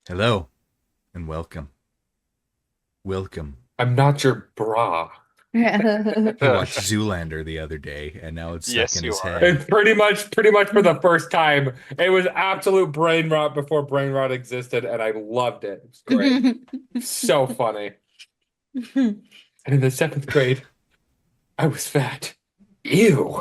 Hello and welcome. Welcome. I'm not your bra. I watched Zoolander the other day and now it's stuck Yes, in you his are. head. It's pretty much for the first time. It was absolute brain rot before brain rot existed, and I loved it. It was great. So funny. And in the seventh grade, I was fat. Ew.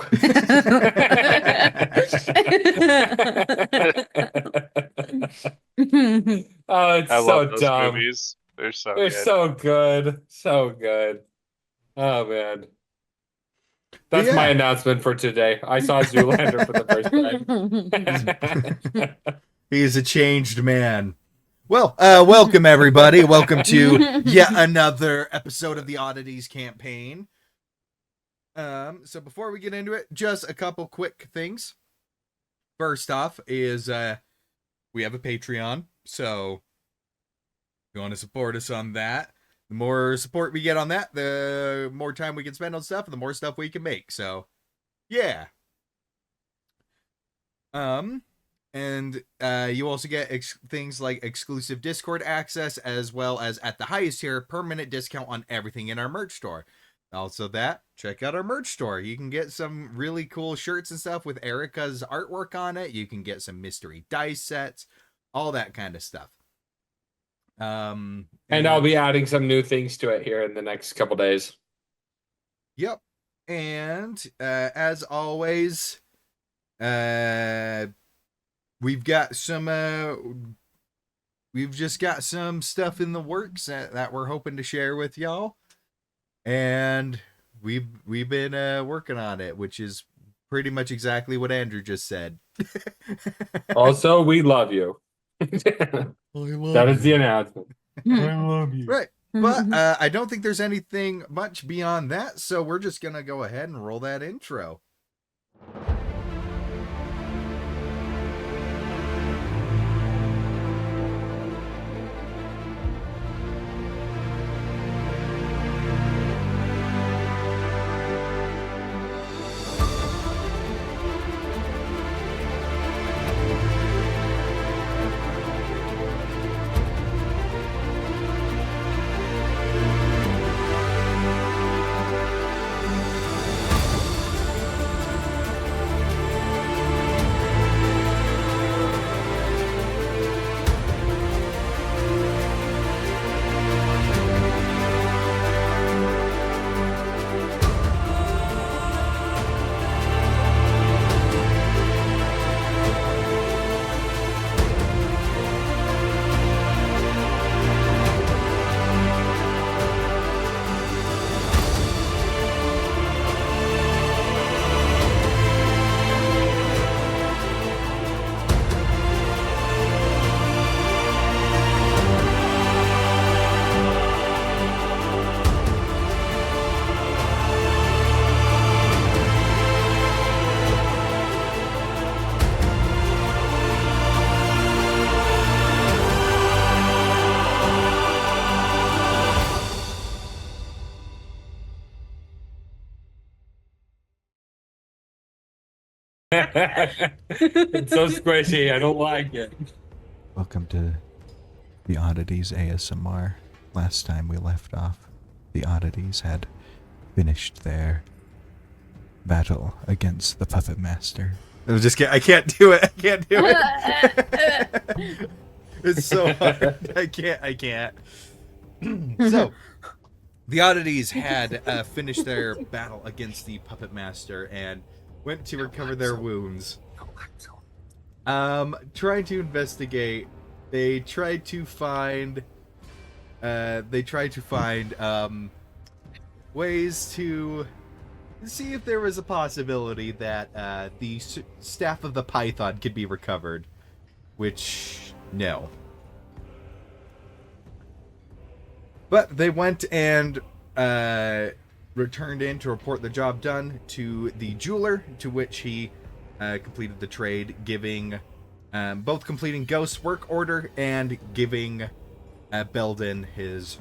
Oh, it's I love so those dumb. movies. They're so They're good. so good. So good. Oh man. But That's my yeah, announcement for today. I saw Zoolander for the first he's time. he's a changed man. Well, welcome everybody. Welcome to yet another episode of the Oddities campaign. So before we get into it, just a couple quick things. First off is we have a Patreon, so if you want to support us on that, the more support we get on that, the more time we can spend on stuff and the more stuff we can make. So, yeah. And you also get things like exclusive Discord access, as well as at the highest tier, permanent discount on everything in our merch store. Also, check out our merch store. You can get some really cool shirts and stuff with Erica's artwork on it. You can get some mystery dice sets, all that kind of stuff. And I'll be adding some new things to it here in the next couple days. Yep. And as always, uh, we've got some. We've just got some stuff in the works that we're hoping to share with y'all, and we've been working on it, which is pretty much exactly what Andrew just said. Also, we love you. I love That is the you. announcement. I love you. Right. But I don't think there's anything much beyond that, so we're just going to go ahead and roll that intro. It's so squishy. I don't like it. Welcome to the Oddities ASMR. Last time we left off, the Oddities had finished their battle against the Puppet Master. I was just kidding. I can't do it. I can't do it. It's so hard. I can't. So, the Oddities had finished their battle against the Puppet Master and went to recover their wounds. Trying to investigate, they tried to find ways to see if there was a possibility that the staff of the Python could be recovered, which no. But they went and returned in to report the job done to the jeweler, to which he completed the trade, giving both completing Ghost's work order and giving Belden his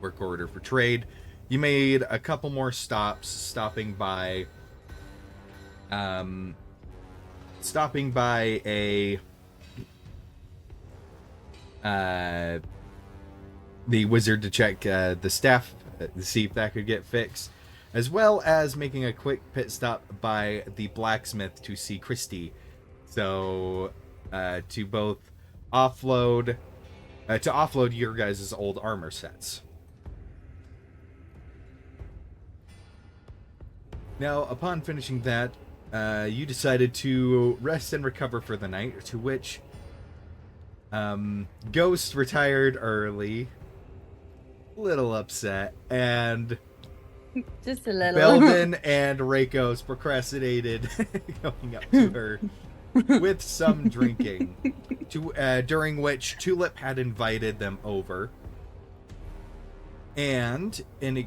work order for trade. You made a couple more stops, stopping by the wizard to check the staff to see if that could get fixed, as well as making a quick pit stop by the blacksmith to see Christy. So to both offload your guys' old armor sets. Now, upon finishing that, you decided to rest and recover for the night, to which Ghost retired early, little upset, and Just a little. Belden and Rakos procrastinated going up to her with some drinking, during which Tulip had invited them over, and in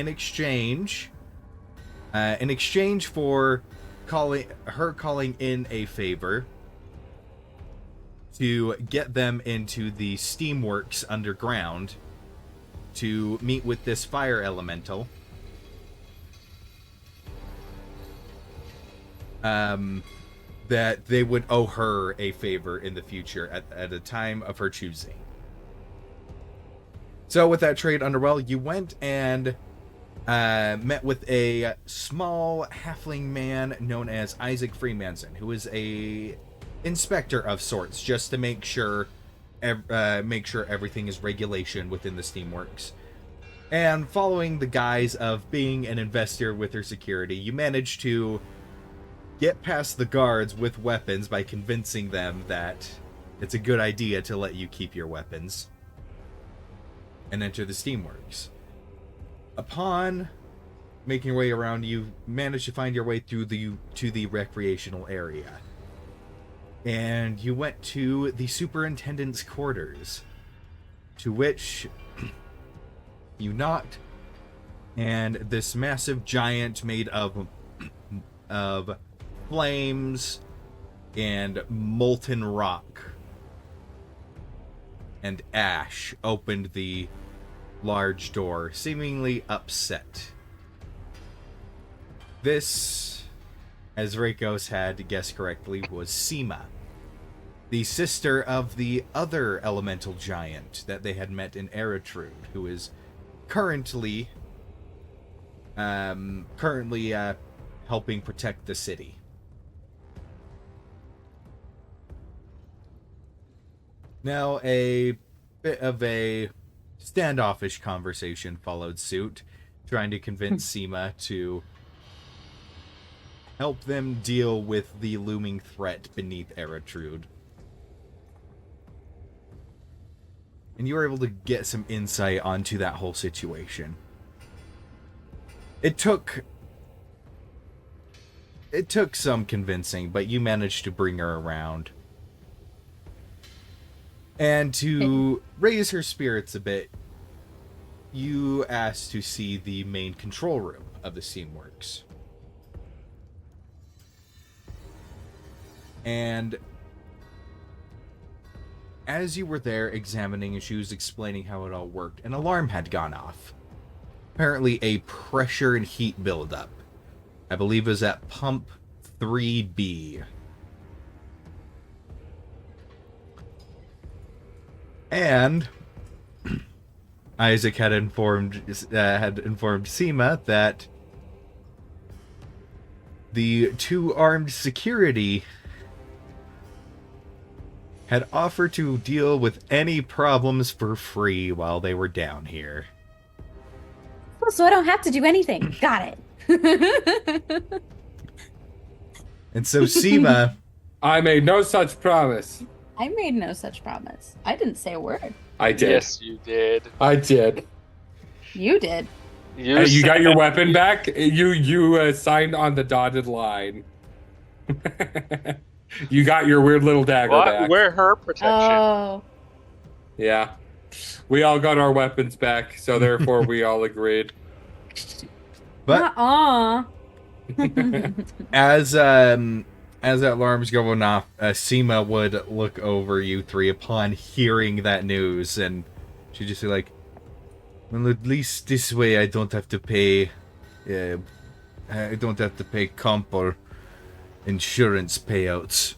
exchange for calling in a favor to get them into the steamworks underground to meet with this fire elemental, that they would owe her a favor in the future at a time of her choosing. So with that trade underwell, you went and met with a small halfling man known as Isaac Freemanson, who is a inspector of sorts, just to make sure everything is regulation within the steamworks. And following the guise of being an investor with her security, you managed to get past the guards with weapons by convincing them that it's a good idea to let you keep your weapons, and enter the steamworks. Upon making your way around, you managed to find your way through to the recreational area. And you went to the superintendent's quarters, to which you knocked, and this massive giant made of flames and molten rock and ash opened the large door, seemingly upset. This, as Rakos had guessed correctly, was Seema, the sister of the other elemental giant that they had met in Eritrude, who is currently helping protect the city. Now, a bit of a standoffish conversation followed suit, trying to convince Seema to help them deal with the looming threat beneath Eritrude. And you were able to get some insight onto that whole situation. It took some convincing, but you managed to bring her around. And to raise her spirits a bit, you asked to see the main control room of the steamworks. And as you were there examining, and she was explaining how it all worked, an alarm had gone off. Apparently a pressure and heat buildup. I believe it was at pump 3B. And Isaac had informed Seema that the two armed security had offered to deal with any problems for free while they were down here. Oh, so I don't have to do anything. Got it. And so Seema... I made no such promise. I made no such promise. I didn't say a word. I did. Yes, you did. I did. You did. You got your weapon back? You signed on the dotted line. You got your weird little dagger back. We're her protection. Oh. Yeah. We all got our weapons back, so therefore we all agreed. But as that alarm's going off, Seema would look over you three upon hearing that news, and she'd just be like, well, at least this way I don't have to pay comp or insurance payouts.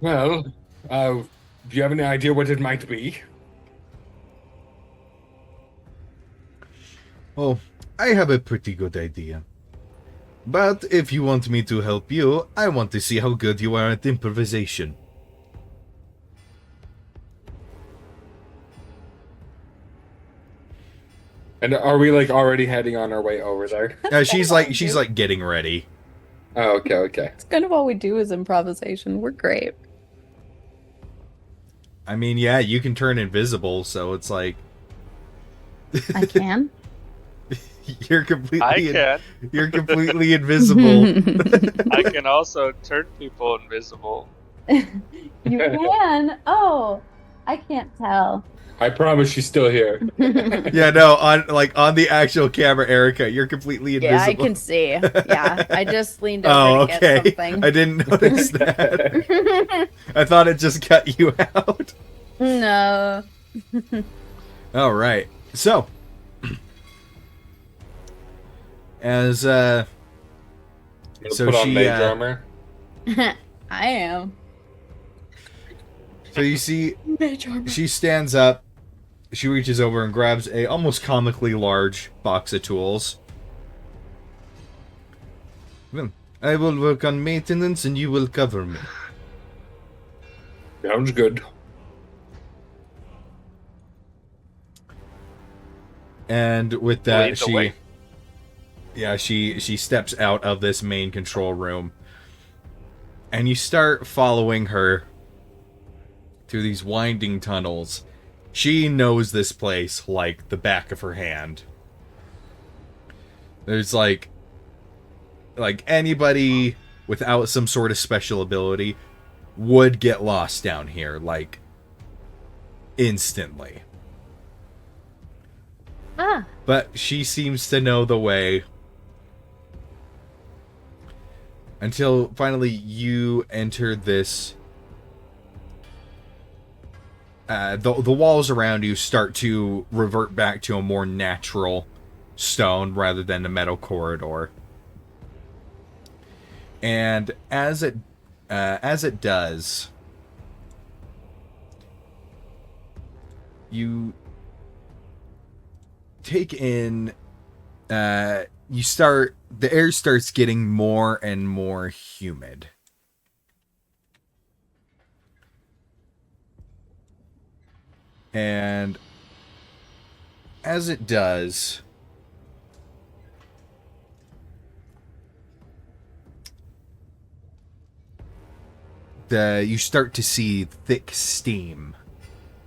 Well, do you have any idea what it might be? Oh, I have a pretty good idea. But if you want me to help you, I want to see how good you are at improvisation. And are we like already heading on our way over there? She's like getting ready. Oh, okay. It's kind of all we do is improvisation. We're great. I mean, yeah, you can turn invisible, so it's like I can. you're completely I can. you're completely invisible. I can also turn people invisible. You can. Oh, I can't tell. I promise she's still here. Yeah, no, on the actual camera, Erica, you're completely invisible. Yeah, I can see. Yeah, I just leaned over Oh, to okay. get something. I didn't notice that. I thought it just cut you out. No. All right. So, as Gonna so put on she mage armor. I am. so you see Mage armor. she stands up, she reaches over and grabs a almost comically large box of tools. Well, I will work on maintenance and you will cover me. Sounds good. And with that, Lead the way. she steps out of this main control room, and you start following her through these winding tunnels. She knows this place like the back of her hand. There's like anybody without some sort of special ability would get lost down here, like instantly. Ah. But she seems to know the way. Until finally you enter this. The walls around you start to revert back to a more natural stone rather than a metal corridor. And as it does, you take in. The air starts getting more and more humid. And as it does, you start to see thick steam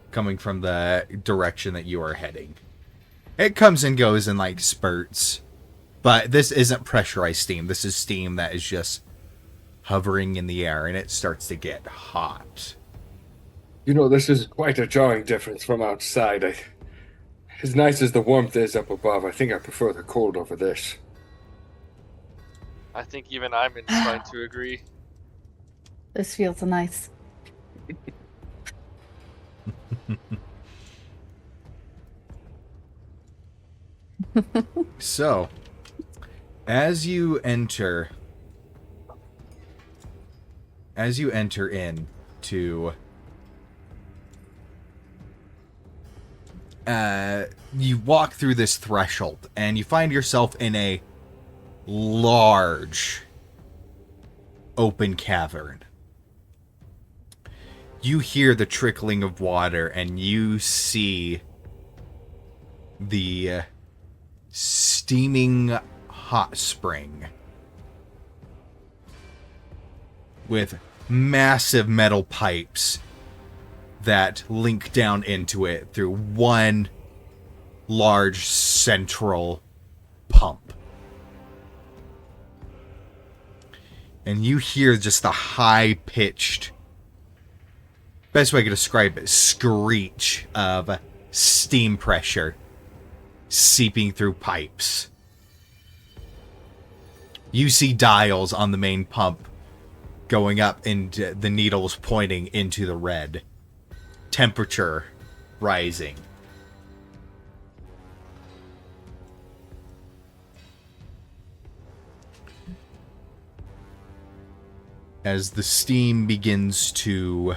coming from the direction that you are heading. It comes and goes in like spurts, but this isn't pressurized steam. This is steam that is just hovering in the air, and it starts to get hot. You know, this is quite a jarring difference from outside. As nice as the warmth is up above, I think I prefer the cold over this. I think even I'm inclined to agree. This feels nice. So, as you enter into you walk through this threshold and you find yourself in a large open cavern. You hear the trickling of water and you see the steaming hot spring with massive metal pipes that link down into it through one large central pump. And you hear just the high-pitched, best way I could describe it, screech of steam pressure seeping through pipes. You see dials on the main pump going up and the needles pointing into the red. Temperature rising. as the steam begins to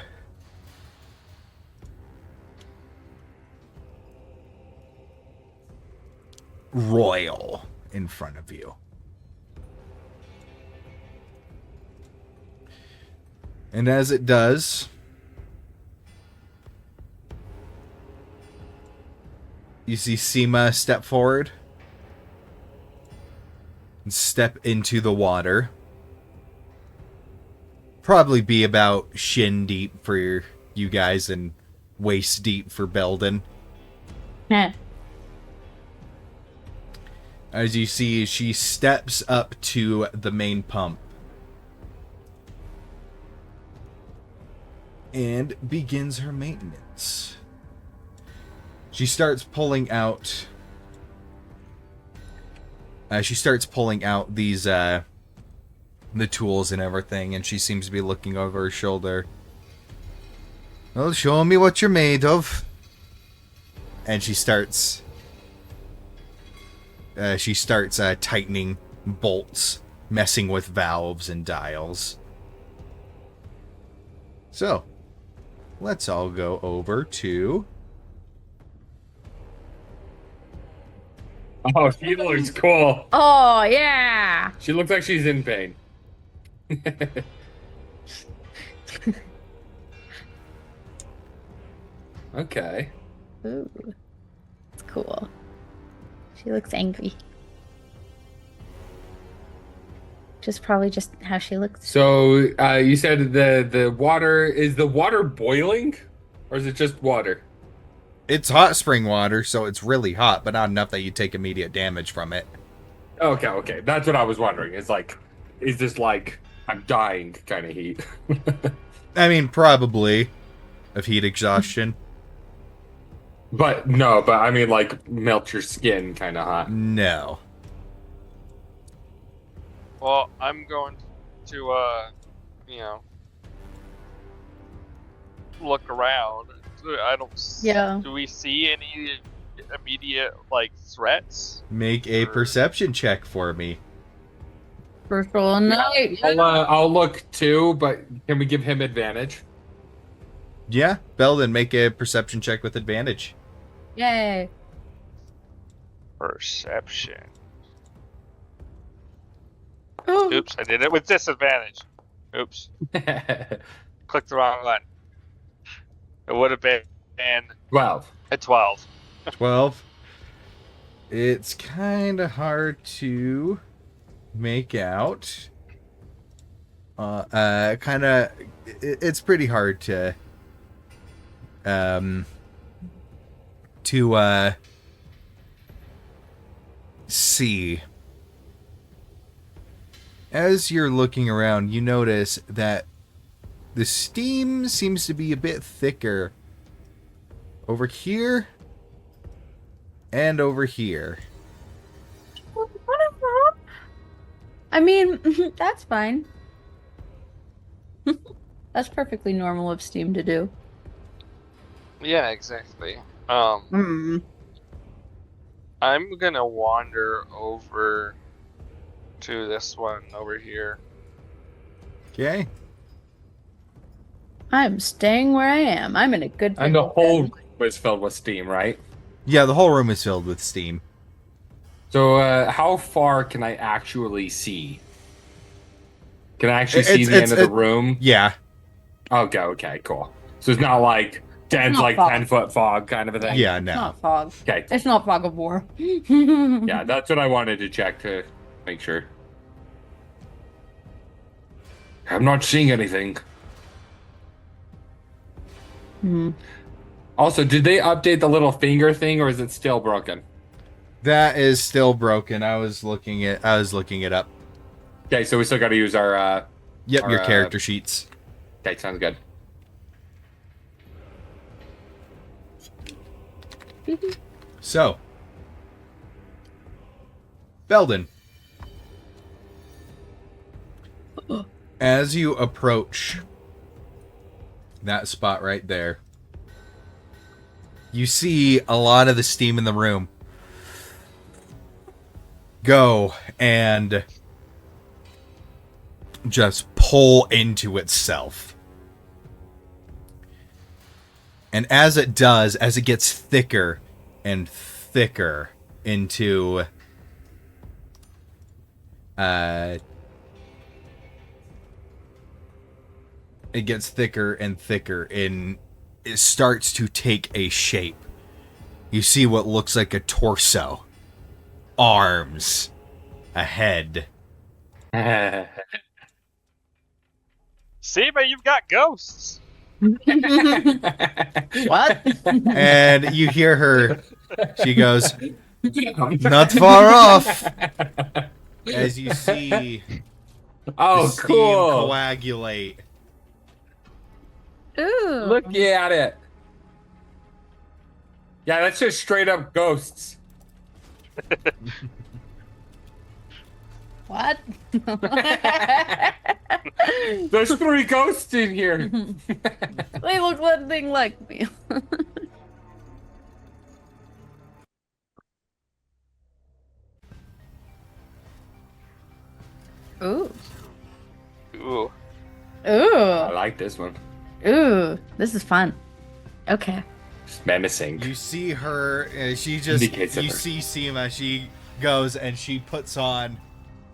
roil in front of you. And as it does, you see Seema step forward and step into the water. Probably be about shin deep for you guys and waist deep for Belden. As you see, she steps up to the main pump and begins her maintenance. She starts pulling out these the tools and everything, and she seems to be looking over her shoulder. Well, show me what you're made of. And she starts tightening bolts, messing with valves and dials. So, let's all go over to... Oh, she looks cool. Oh, yeah. She looks like she's in pain. Okay. Ooh. It's cool. She looks angry. Just probably just how she looks. So you said the water, is the water boiling, or is it just water? It's hot spring water, so it's really hot, but not enough that you take immediate damage from it. Okay. That's what I was wondering. It's like, is this like I'm dying kind of heat? I mean, probably of heat exhaustion. But I mean like melt your skin kind of hot. No. Well, I'm going to, look around. I don't. Yeah. Do we see any immediate threats? Make a perception check for me. First roll on night. I'll look too, but can we give him advantage? Yeah, Belden, make a perception check with advantage. Yay. Perception. Oh. Oops, I did it with disadvantage. Oops, clicked the wrong one. It would have been 12. a 12. 12. It's kind of hard to make out. It's pretty hard to see. As you're looking around, you notice that the steam seems to be a bit thicker over here and over here. I mean, that's fine. That's perfectly normal of Steam to do. Yeah, exactly. Mm. I'm gonna wander over to this one over here. Okay. I'm staying where I am. I'm in a good And the position. whole room is filled with steam, right? Yeah, the whole room is filled with steam. So how far can I actually see? Can I actually see the end of the room? Yeah. Okay, cool. So it's not like dense, not like fog. 10-foot fog kind of a thing? Yeah, It's no. not fog. Okay. It's not fog of war. Yeah, that's what I wanted to check to make sure. I'm not seeing anything. Hmm. Also, did they update the little finger thing, or is it still broken? That is still broken. I was looking it up. Okay, so we still got to use our. Yep, Or, your character sheets. Okay, sounds good. So, Belden, as you approach that spot right there, you see a lot of the steam in the room go and just pull into itself. And as it does, as it gets thicker and thicker into it gets thicker and thicker, and it starts to take a shape. You see what looks like a torso, arms, a head. Seema, you've got ghosts. What? And you hear her, she goes, not far off, as you see Oh, the steam cool. coagulate. Ooh. Look at it. Yeah, that's just straight up ghosts. What? There's 3 ghosts in here. They look nothing like me. Ooh. Ooh. I Ooh. like this one. Ooh. This is fun. Okay. It's menacing. You see her, she just, Indicates you effort. see Seema, she goes and she puts on,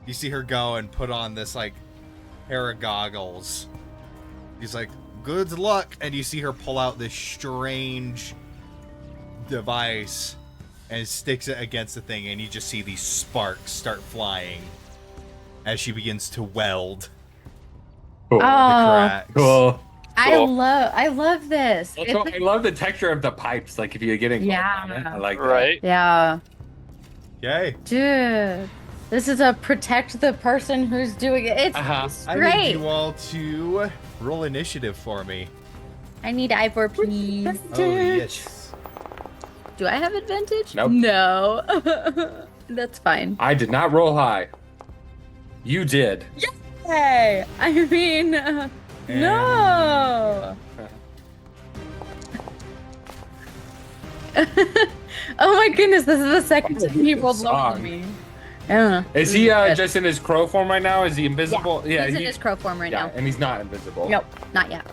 you see her go and put on this, like, pair of goggles. He's like, good luck, and you see her pull out this strange device and sticks it against the thing, and you just see these sparks start flying as she begins to weld Cool. the Oh, cracks. Cool. I love this. Also, It's I love the texture of the pipes. Like if you're getting Yeah. on it, I like that. Right? yeah, Okay. dude. This is a protect the person who's doing it. It's Uh-huh. I need great. you all to roll initiative for me. I need Ivor, please. Oh, yes. Do I have advantage? Nope. No. That's fine. I did not roll high. You did. Hey, I mean, no. Oh my goodness, this is the second time he rolled lower Song. than me. Yeah. Is he Good. just in his crow form right now? Is he invisible? Yeah, he's in his crow form right yeah, now. and he's not invisible. Nope, not yet.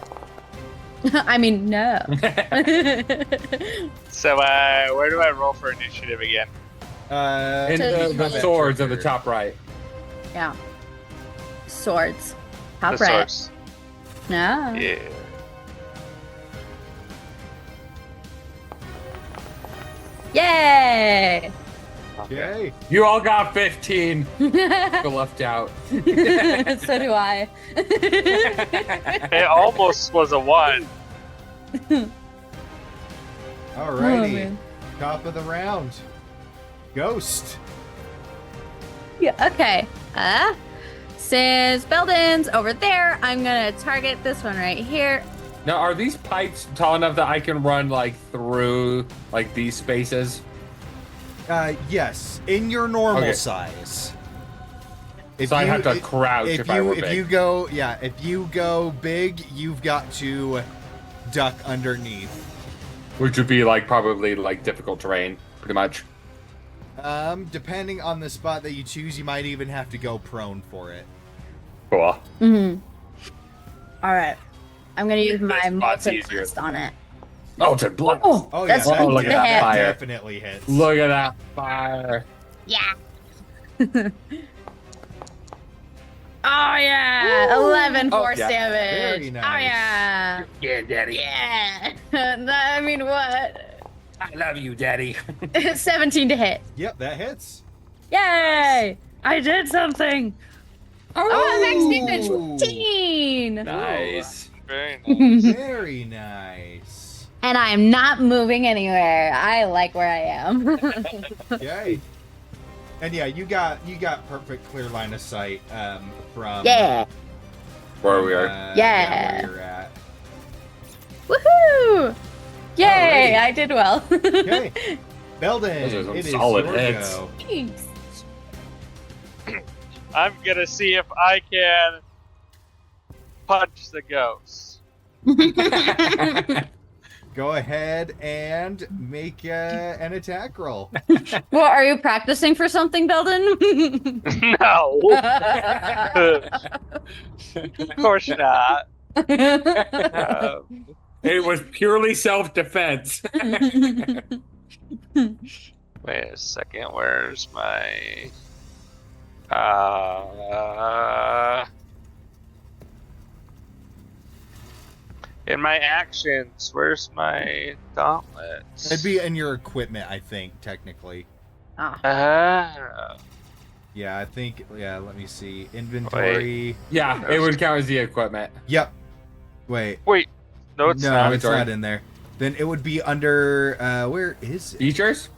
I mean, no. So, where do I roll for initiative again? In So- the swords of the top right. Yeah. Swords. Top The right. source. No. Yeah. Yay! Okay. You all got 15. Feel left out. So do I. It almost was a 1. Oh, Alrighty. man. Top of the round. Ghost. Yeah, okay. Since Belden's over there, I'm gonna target this one right here. Now, are these pipes tall enough that I can run like through like these spaces? Yes, in your normal Okay. size. So I have to crouch if I were if big. you go, yeah, if you go big, you've got to duck underneath. Which would be like probably like difficult terrain, pretty much. Depending on the spot that you choose, you might even have to go prone for it. Cool. Mm-hmm. All right. I'm gonna use my spot's molten easier. blast on it. Oh, to blood. Oh yeah, that's that, Oh, look at that that fire. definitely hits. Look at that fire. Yeah. Oh yeah, 11 Oh, force yeah. damage. Very nice. Oh yeah. Yeah, daddy. Yeah. I mean, what? I love you, daddy. 17 to hit. Yep, that hits. Yay! I did something. Oh, max damage 15. Nice. Very nice. Very nice. And I am not moving anywhere. I like where I am. Yay. And yeah, you got perfect clear line of sight from Yeah. Where we are. Yeah. where you're at. Woohoo! Yay! Alrighty. I did well. Okay. Belden, Those are some it is solid your hits. go. Thanks. I'm gonna see if I can punch the ghost. go ahead and make an attack roll. Well, are you practicing for something, Belden? No. Of course not. It was purely self-defense. Wait a second. Where's my... in my actions, where's my gauntlets? It'd be in your equipment, I think, technically. Ah. Yeah, I think. Yeah, let me see. Inventory. Yeah, it would count as the equipment. Yep. Wait. Wait. No, it's no, not. it's not in there. Then it would be under. Where is it? Features?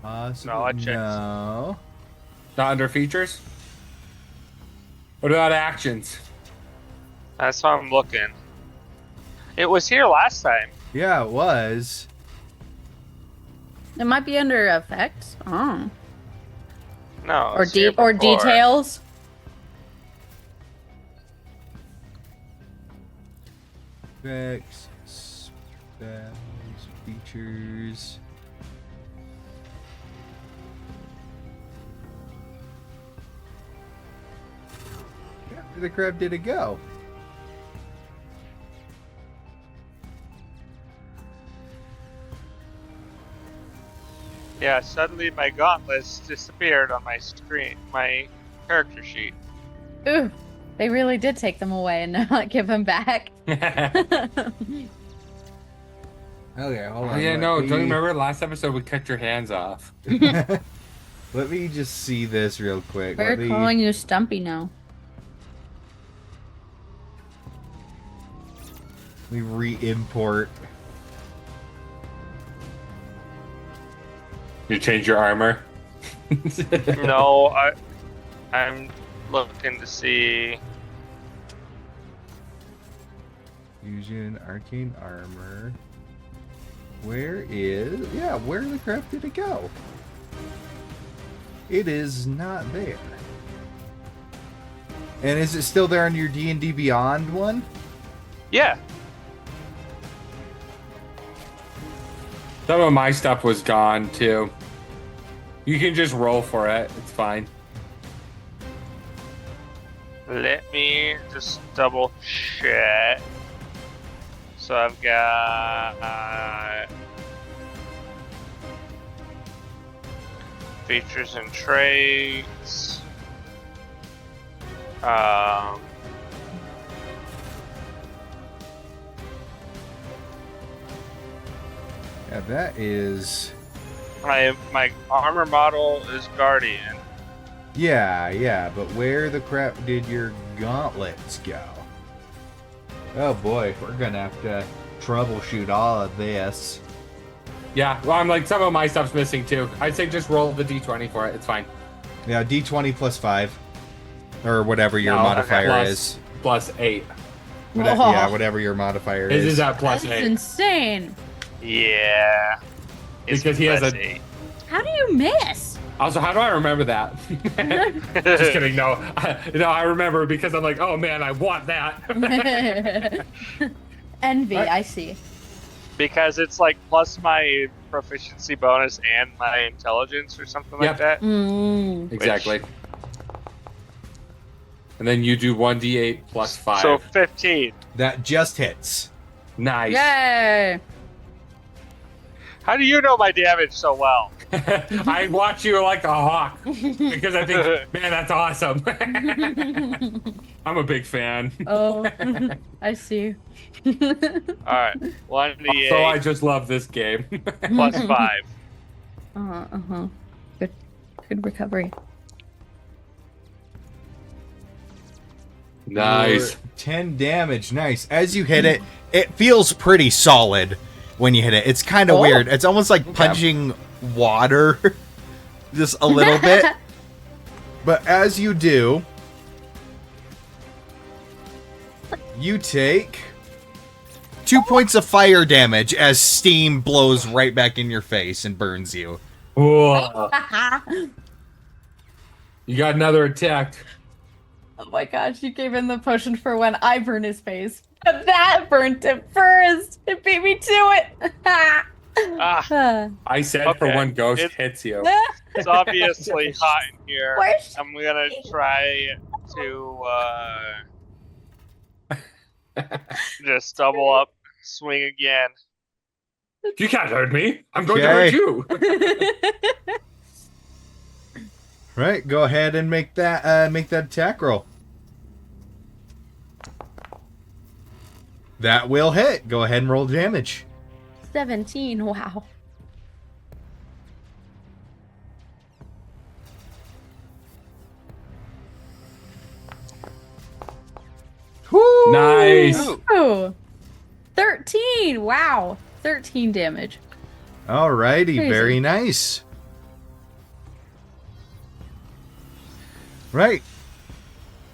No, I checked. No. Not under features? What about actions? That's why I'm looking. It was here last time. Yeah, it was. It might be under effects. Oh. No. Or it's here or before. details. Effects, spells, features. Where the crap did it go? Yeah, suddenly my gauntlets disappeared on my screen, my character sheet. Ooh, they really did take them away and not give them back. Okay, hold Oh on. yeah, let no, me- don't you remember last episode we cut your hands off? Let me just see this real quick. We're Let me- calling you Stumpy now. We re-import. You change your armor? No, I'm looking to see. Fusion, arcane armor. Where the crap did it go? It is not there. And is it still there on your D&D Beyond one? Yeah. Some of my stuff was gone too. You can just roll for it. It's fine. Let me just double check. So I've got features and traits. Yeah, that is... My armor model is Guardian. Yeah, but where the crap did your gauntlets go? Oh boy, we're gonna have to troubleshoot all of this. Yeah, well, I'm like, some of my stuff's missing too. I'd say just roll the d20 for it. It's fine. Yeah, D20 plus 5. Or whatever your No, modifier plus- is. Plus 8. Yeah, whatever your modifier His is. is at plus That's 8. insane. Yeah. It's Because he has plus a- 8. How do you miss? Also, how do I remember that? Just kidding. No, I remember because I'm like, oh man, I want that. Envy, Right. I see. Because it's like plus my proficiency bonus and my intelligence or something like Yep. that. Mm. Exactly. And then you do 1d8 plus 5. So 15. That just hits. Nice. Yay! How do you know my damage so well? I watch you like a hawk because I think, man, that's awesome. I'm a big fan. Oh, I see. Alright. 1d8 So I just love this game. plus 5. Uh-huh. Good recovery. Nice. For 10 damage. Nice. As you hit it, it feels pretty solid when you hit it. It's kind of Oh. weird. It's almost like punching water just a little bit. But as you do, you take 2 points of fire damage as steam blows right back in your face and burns you. Whoa. You got another attack. Oh my gosh, you gave him the potion for when I burn his face. But that burnt it first. It beat me to it. I said for Okay. when ghost It- hits you. It's obviously hot in here. Where's I'm gonna try to just double up, swing again. You can't hurt me. I'm going to Okay. hurt you. Right, go ahead and make that attack roll. That will hit. Go ahead and roll damage. 17? Wow. Woo! Nice. Ooh. 13. Wow. 13 damage. Alrighty, Crazy. very nice. Right.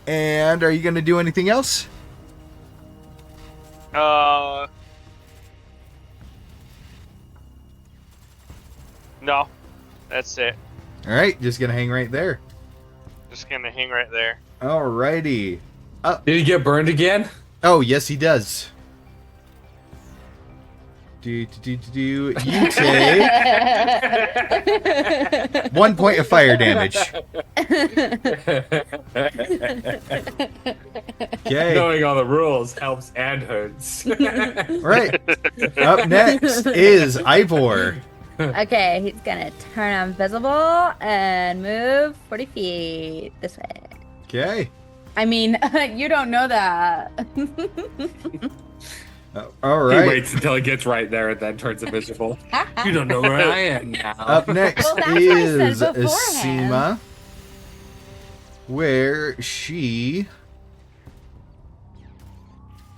And are you going to do anything else? No, that's it. Alright, just going to hang right there. Just gonna hang right there. Alrighty. Did he get burned again? Oh, yes, he does. You take 1 point of fire damage. Okay. Knowing all the rules helps and hurts. Right. Up next is Ivor. Okay, he's gonna turn invisible and move 40 feet this way. Okay. I mean, you don't know that. All He right. waits until he gets right there and then turns invisible. You don't know where I am now. Up next Well, that's what I is said beforehand. Seema, where she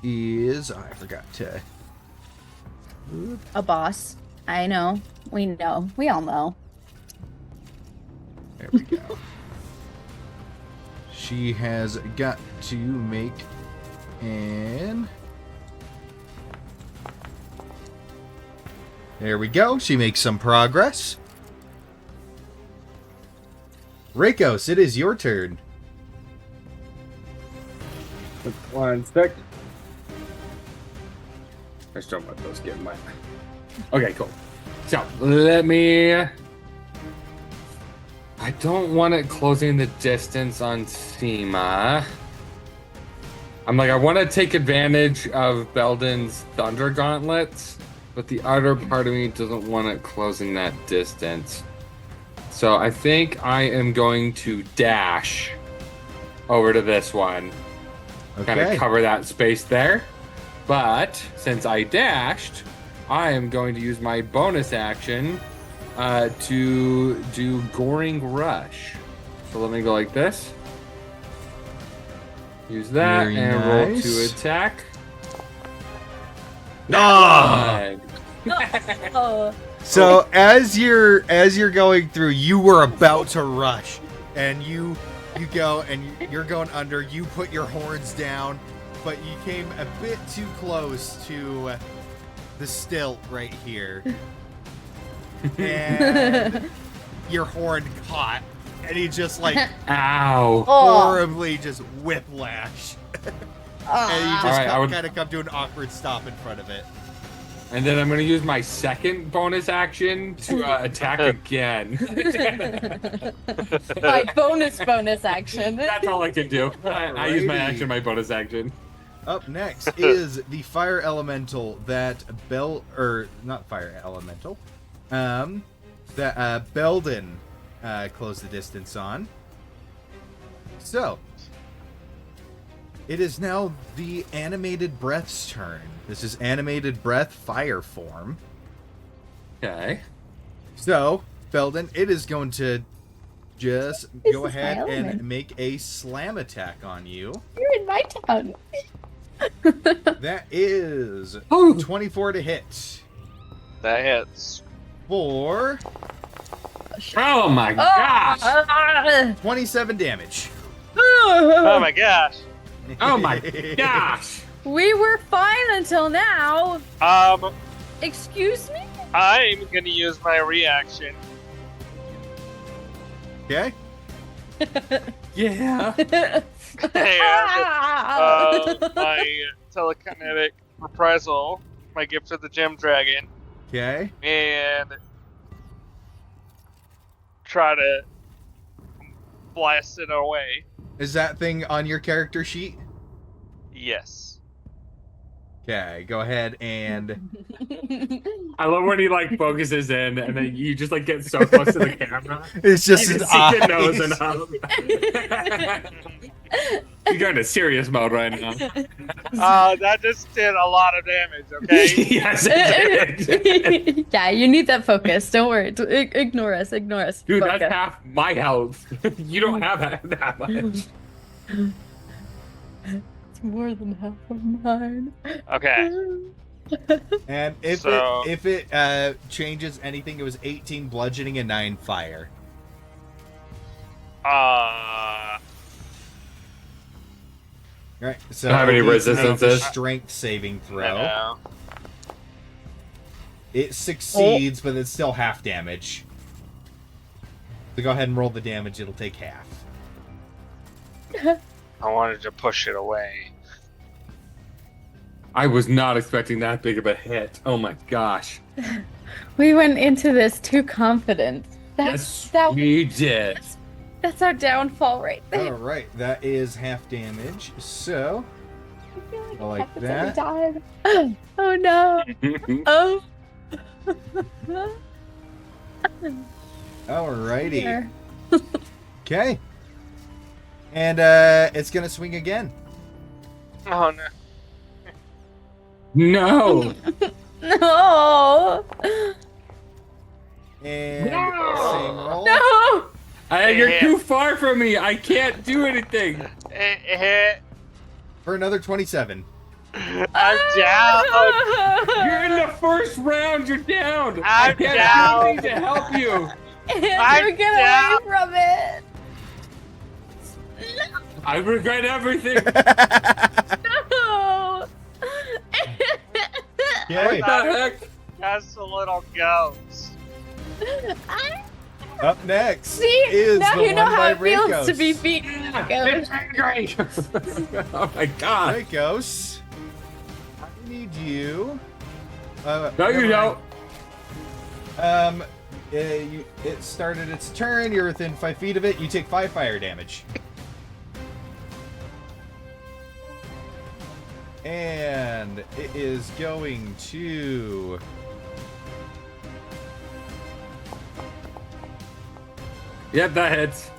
is. Oh, I forgot to. A boss. I know. We know. We all know. There we go. She has got to make an. There we go. She makes some progress. Rakos, it is your turn. One sec. I still want those get mine. Okay, cool. So let me. I don't want it closing the distance on Seema. I want to take advantage of Belden's Thunder Gauntlets, but the other part of me doesn't want it closing that distance. So I think I am going to dash over to this one. Kind of Okay. cover that space there. But since I dashed, I am going to use my bonus action to do Goring Rush. So let me go like this. Use that Very and roll nice. to attack. Ah! Nine. Oh. So as you're going through, you were about to rush, and you go and you're going under. You put your horns down, but you came a bit too close to the stilt right here, and your horn caught, and you just like Ow. horribly just whiplash, and you just Alright, I would- kind of come to an awkward stop in front of it. And then I'm going to use my second bonus action to attack again. My bonus action. That's all I can do. I use my Alrighty. action, my bonus action. Up next is the fire elemental that Belden closed the distance on. So it is now the animated breath's turn. This is animated breath fire form. Okay. So Belden, it is going to just This go is my ahead and element. make a slam attack on you. You're in my town. That is Oh. 24 to hit. That hits. For Oh my gosh. 27 damage. Oh my gosh. Oh my gosh. We were fine until now. Excuse me? I'm gonna use my reaction. Okay. Yeah. And my telekinetic reprisal, my gift to the gem dragon, Okay. and try to blast it away. Is that thing on your character sheet? Yes. Okay, go ahead and I love when he like focuses in, and then you just like get so close to the camera. it's just You his can see your nose eyes. and up. You're going to serious mode right now. That just did a lot of damage, okay? Yes, it did. Yeah, you need that focus. Don't worry. Ignore us. Ignore us. Dude, Focus. that's half my health. You don't have that much. It's more than half of mine. Okay. And if So- it changes anything, it was 18 bludgeoning and 9 fire. Right. So How many it needs to make a resistances? Strength saving I throw. know. It succeeds, but it's still half damage. So go ahead and roll the damage. It'll take half. I wanted to push it away. I was not expecting that big of a hit. Oh my gosh. We went into this too confident. Yes, we did. That's our downfall right there. All right, that is half damage. So I feel I like Captain's gonna that. die. Oh no. Oh. alrighty. There. Okay. And it's gonna swing again. Oh no. No. No. And No. same roll. No. You're too far from me. I can't do anything. It hit. For another 27. I'm down. You're in the first round. You're down. I I'm can't down. do anything to help you. Andrew, get down. away from it. I regret everything. No. Okay. What the heck? That's a little ghost. Up next See, is now the you know one how by it feels Rakos. to be beaten. It's angry. Oh my god. Rakos, I need you. No, never you mind. don't. It started its turn. You're within 5 feet of it. You take 5 fire damage. And it is going to. Yep, that hits.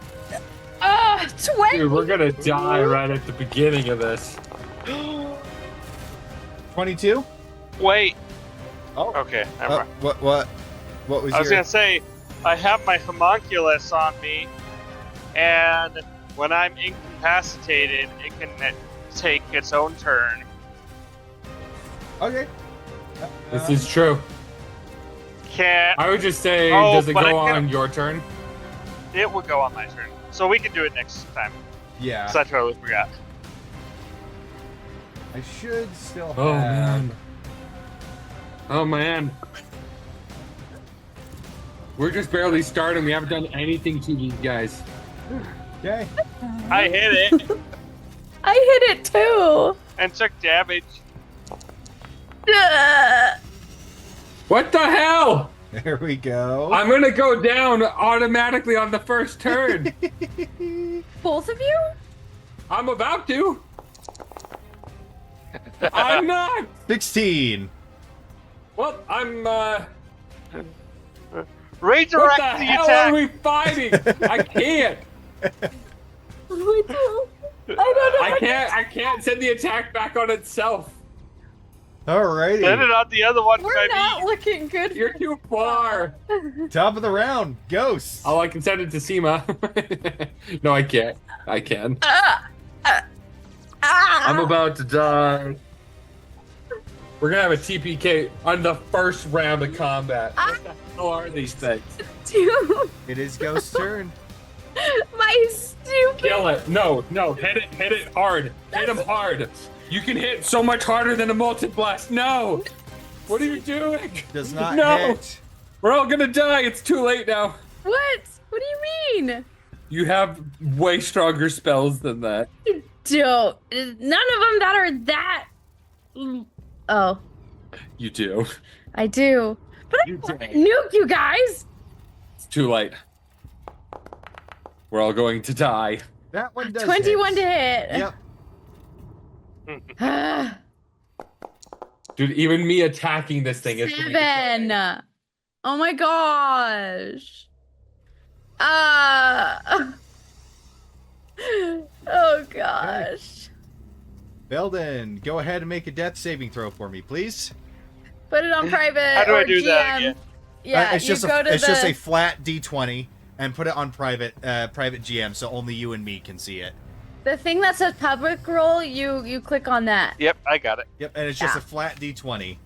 20. Dude, we're gonna die right at the beginning of this. 22. Wait. Oh. Okay. Never mind. What was I was your? gonna say, I have my homunculus on me, and when I'm incapacitated, it can take its own turn. Okay. This is true. Can I would just say, Oh, does it but I go can- on your turn? it will go on my turn, so we can do it next time. Yeah. 'Cause I totally forgot. I should still have. Oh man. Oh man. We're just barely starting. We haven't done anything to these guys. Okay. I hit it I hit it too. and took damage. What the hell? There we go. I'm gonna go down automatically on the first turn. Both of you? I'm about to. I'm not. 16. Well, I'm. Redirect What the the hell attack. are we fighting? I can't. I don't know. I can't send the attack back on itself. Alrighty. Send it on the other one, We're baby. not looking good. You're too far. Top of the round. Ghost. Oh, I can send it to Seema. No, I can't. I can. I'm about to die. We're gonna have a TPK on the first round of combat. What the hell are these things? Dude, It is Ghost's turn. my stupid. Kill it. No, hit it hard. Hit him hard. You can hit so much harder than a molten blast. No. What are you doing? Does not No. hit. We're all gonna die. It's too late now. What? What do you mean? You have way stronger spells than that. Don't. None of them that are that Oh, You do. I do. But I You don't do. nuke you guys. It's too late. We're all going to die. That one does 21 to hit. hit. Yep. Dude, even me attacking this thing is going to Seven. die. Oh my gosh. Oh gosh. Belden, go ahead and make a death saving throw for me, please. Put it on private. How do I or do that GM. again? Yeah, it's you just go to it's the... just a flat D20 and put it on private GM, so only you and me can see it. The thing that says public roll, you click on that. Yep, I got it. Yep, and it's just a flat D20.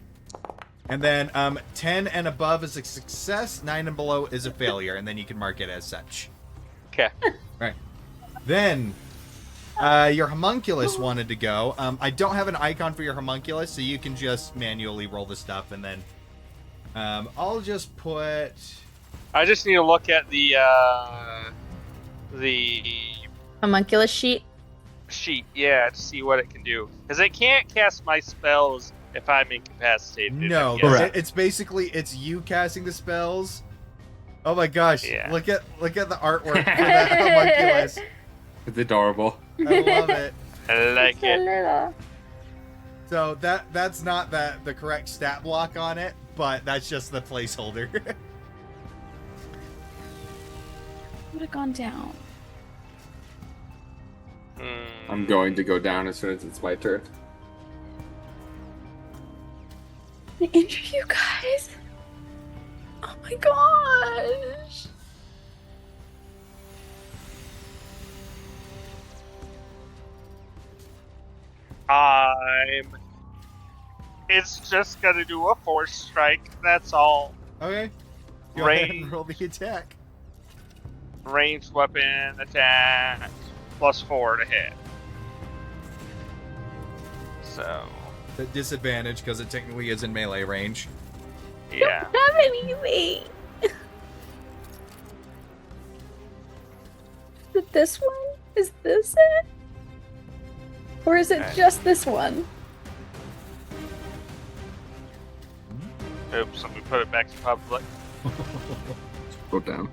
And then 10 and above is a success, 9 and below is a failure, and then you can mark it as such. Okay. Right. Then your homunculus wanted to go. I don't have an icon for your homunculus, so you can just manually roll the stuff, and then I'll just put... I just need to look at the Homunculus sheet. sheet, yeah, to see what it can do. Because it can't cast my spells if I'm incapacitated. No, I'm guessing. Correct. it's basically you casting the spells. Oh my gosh! Yeah. Look at the artwork for that homunculus. It's adorable. I love it. I like So it. little. So that's not the correct stat block on it, but that's just the placeholder. Would have gone down. I'm going to go down as soon as it's my turn. The interview, guys. Oh my gosh. It's just gonna do a force strike. That's all. Okay. Go ahead Range. and roll the attack. Ranged weapon attack +4 to hit. So The disadvantage because it technically is in melee range. yeah. Have anything. Is it this one? Is this it? Or is it Okay. just this one? Oops, let me put it back to public. Go down.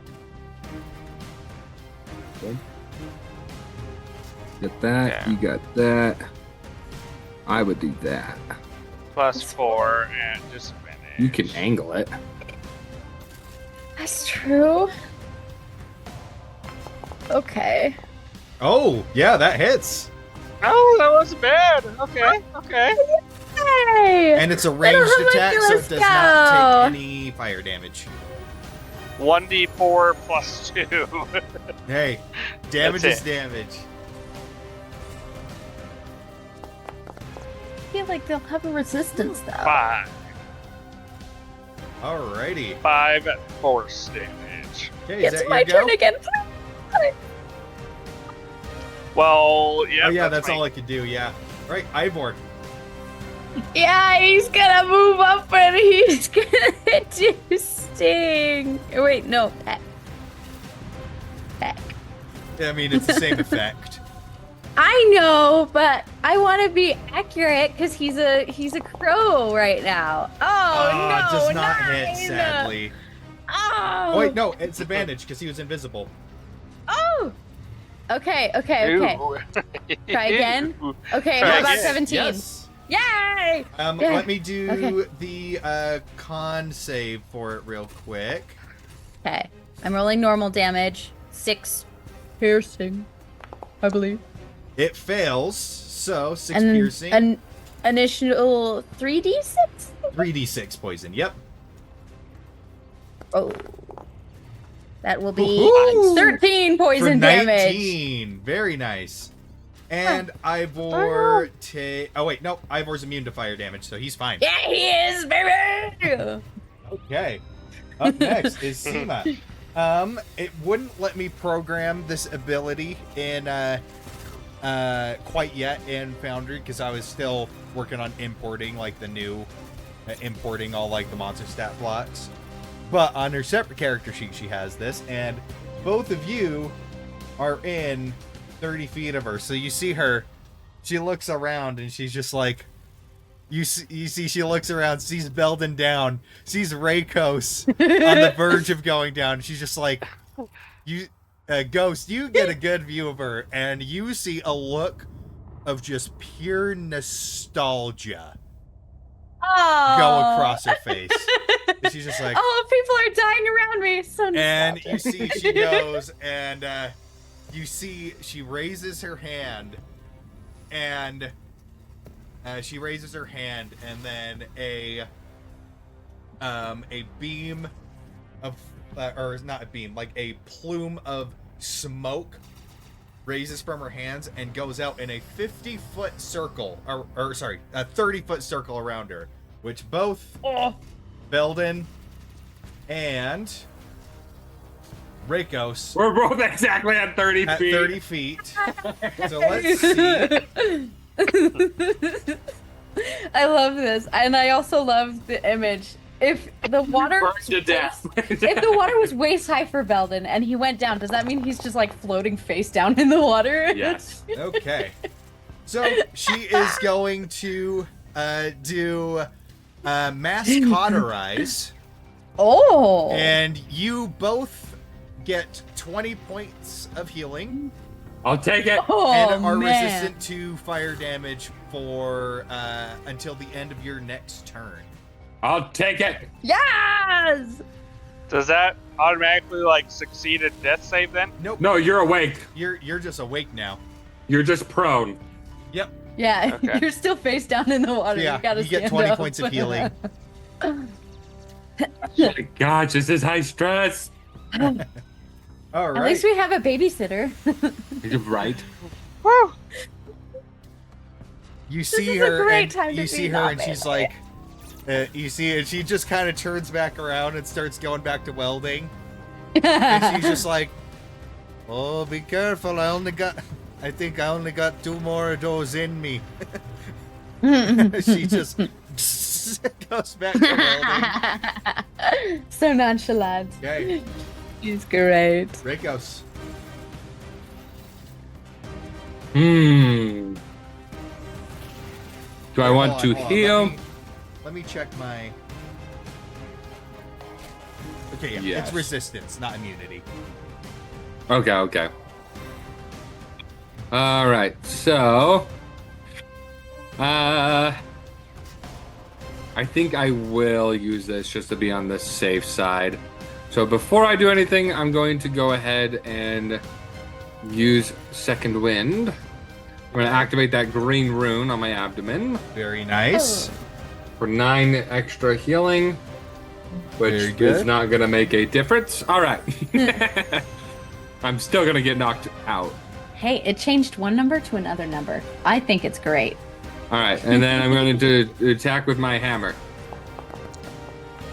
Okay. Get that. Yeah. You got that. I would do that. +4 and disadvantage. You can angle it. That's true. Okay. Oh yeah, that hits. Oh, that wasn't bad. Okay, okay. Hey! And it's a ranged attack, so it does not take any fire damage. 1d4 +2. Hey, damage That's is it. damage. I feel like they'll have a resistance though. 5. Alrighty. 5 force damage. Okay, is It's that my your go? turn again. Well, yeah. Oh yeah, that's all I could do. Yeah. Right, Ivor. Yeah, he's gonna move up and he's gonna do sting. Oh, wait, no, peck. Peck. I mean, it's the same effect. I know, but I want to be accurate because he's a crow right now. Oh no, it does not hit, 9. sadly. Oh. Oh wait, no, it's advantage because he was invisible. Oh. Okay. Ooh. Try again. Okay, Try how about again. 17? Yes. Yay! Yeah. Let me do Okay. the con save for it real quick. Okay, I'm rolling normal damage. 6 piercing, I believe. It fails, so 6 And piercing, an initial 3d6. 3d6 poison. Yep. Oh, that will be Woohoo! 13 For poison 19. damage. Very nice. And Ivor take. Oh wait, no, Ivor's immune to fire damage, so he's fine. Yeah, he is, baby. Okay. Up next is Seema. It wouldn't let me program this ability in quite yet in Foundry because I was still working on importing like the new importing all like the monster stat blocks. But on her separate character sheet she has this, and both of you are in 30 feet of her. So you see her, she looks around and she's just like, You see she looks around, sees Belden down, sees Rakos on the verge of going down. She's just like, Ghost, you get a good view of her, and you see a look of just pure nostalgia Oh. go across her face. And she's just like, oh, people are dying around me. So and nostalgic. you see she goes, and you see she raises her hand, and and then a beam of, or not a beam, like a plume of smoke raises from her hands and goes out in a 50-foot circle, or sorry, a 30-foot circle around her, which both Belden and Rakos We're both exactly at 30 at feet. 30 feet. So let's see. I love this, and I also love the image. If the water Burned to death. if the water was waist high for Belden and he went down, does that mean he's just like floating face down in the water? Yes. Okay. So she is going to do mass cauterize, Oh. and you both get 20 points of healing I'll take it. Oh, and are man. resistant to fire damage for until the end of your next turn. I'll take it. Yes. Does that automatically like succeed a death save then? Nope. No, you're awake. You're just awake now. You're just prone. Yep. Yeah, Okay. you're still face down in the water. Yeah, you gotta you get stand 20 up. points of healing. Oh my gosh, this is high stress. All At right. least we have a babysitter. You're right. Woo! You see is a her, great and time to you be see her, not and she's melee. like, you see, and she just kind of turns back around and starts going back to welding, and she's just like, "Oh, be careful! I think I only got 2 more of those in me." She just goes back to welding. So nonchalant. Okay, He's great. Rakos. Hmm. Do I want to Hold on, heal? Let me check my. Okay, yeah, Yes. it's resistance, not immunity. Okay, okay. All right, so, I think I will use this just to be on the safe side. So before I do anything, I'm going to go ahead and use Second Wind. I'm going to activate that green rune on my abdomen Very nice. for 9 extra healing, which Very good. is not going to make a difference. All right. I'm still going to get knocked out. Hey, it changed one number to another number. I think it's great. All right, and then I'm going to attack with my hammer.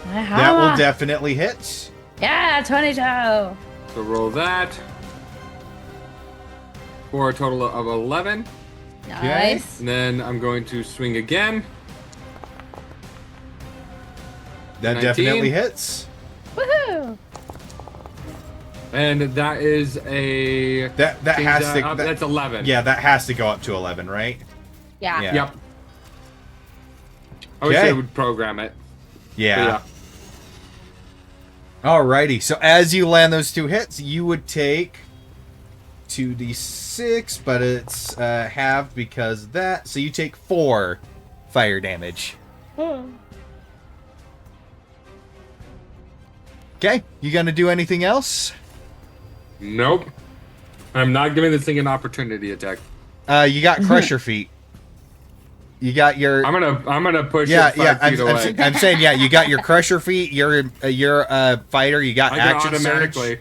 That will definitely hit. Yeah, 22. So roll that for a total of 11. Nice. And then I'm going to swing again. That 19. definitely hits. Woohoo. And that is a... That change has that to. up. that- That's 11. yeah, that has to go up to 11, right? Yeah. Yeah. Yep. I wish Okay. I would program it. But Yeah. Alrighty. So as you land those 2 hits, you would take 2d6, but it's halved because of that. So you take 4 fire damage. Okay. You gonna do anything else? Nope. I'm not giving this thing an opportunity attack. You got crusher feet. You got your. I'm gonna push Yeah, it 5 yeah. feet away. I'm saying, yeah. You got your crusher feet. You're a fighter. You got I can action automatically. surge.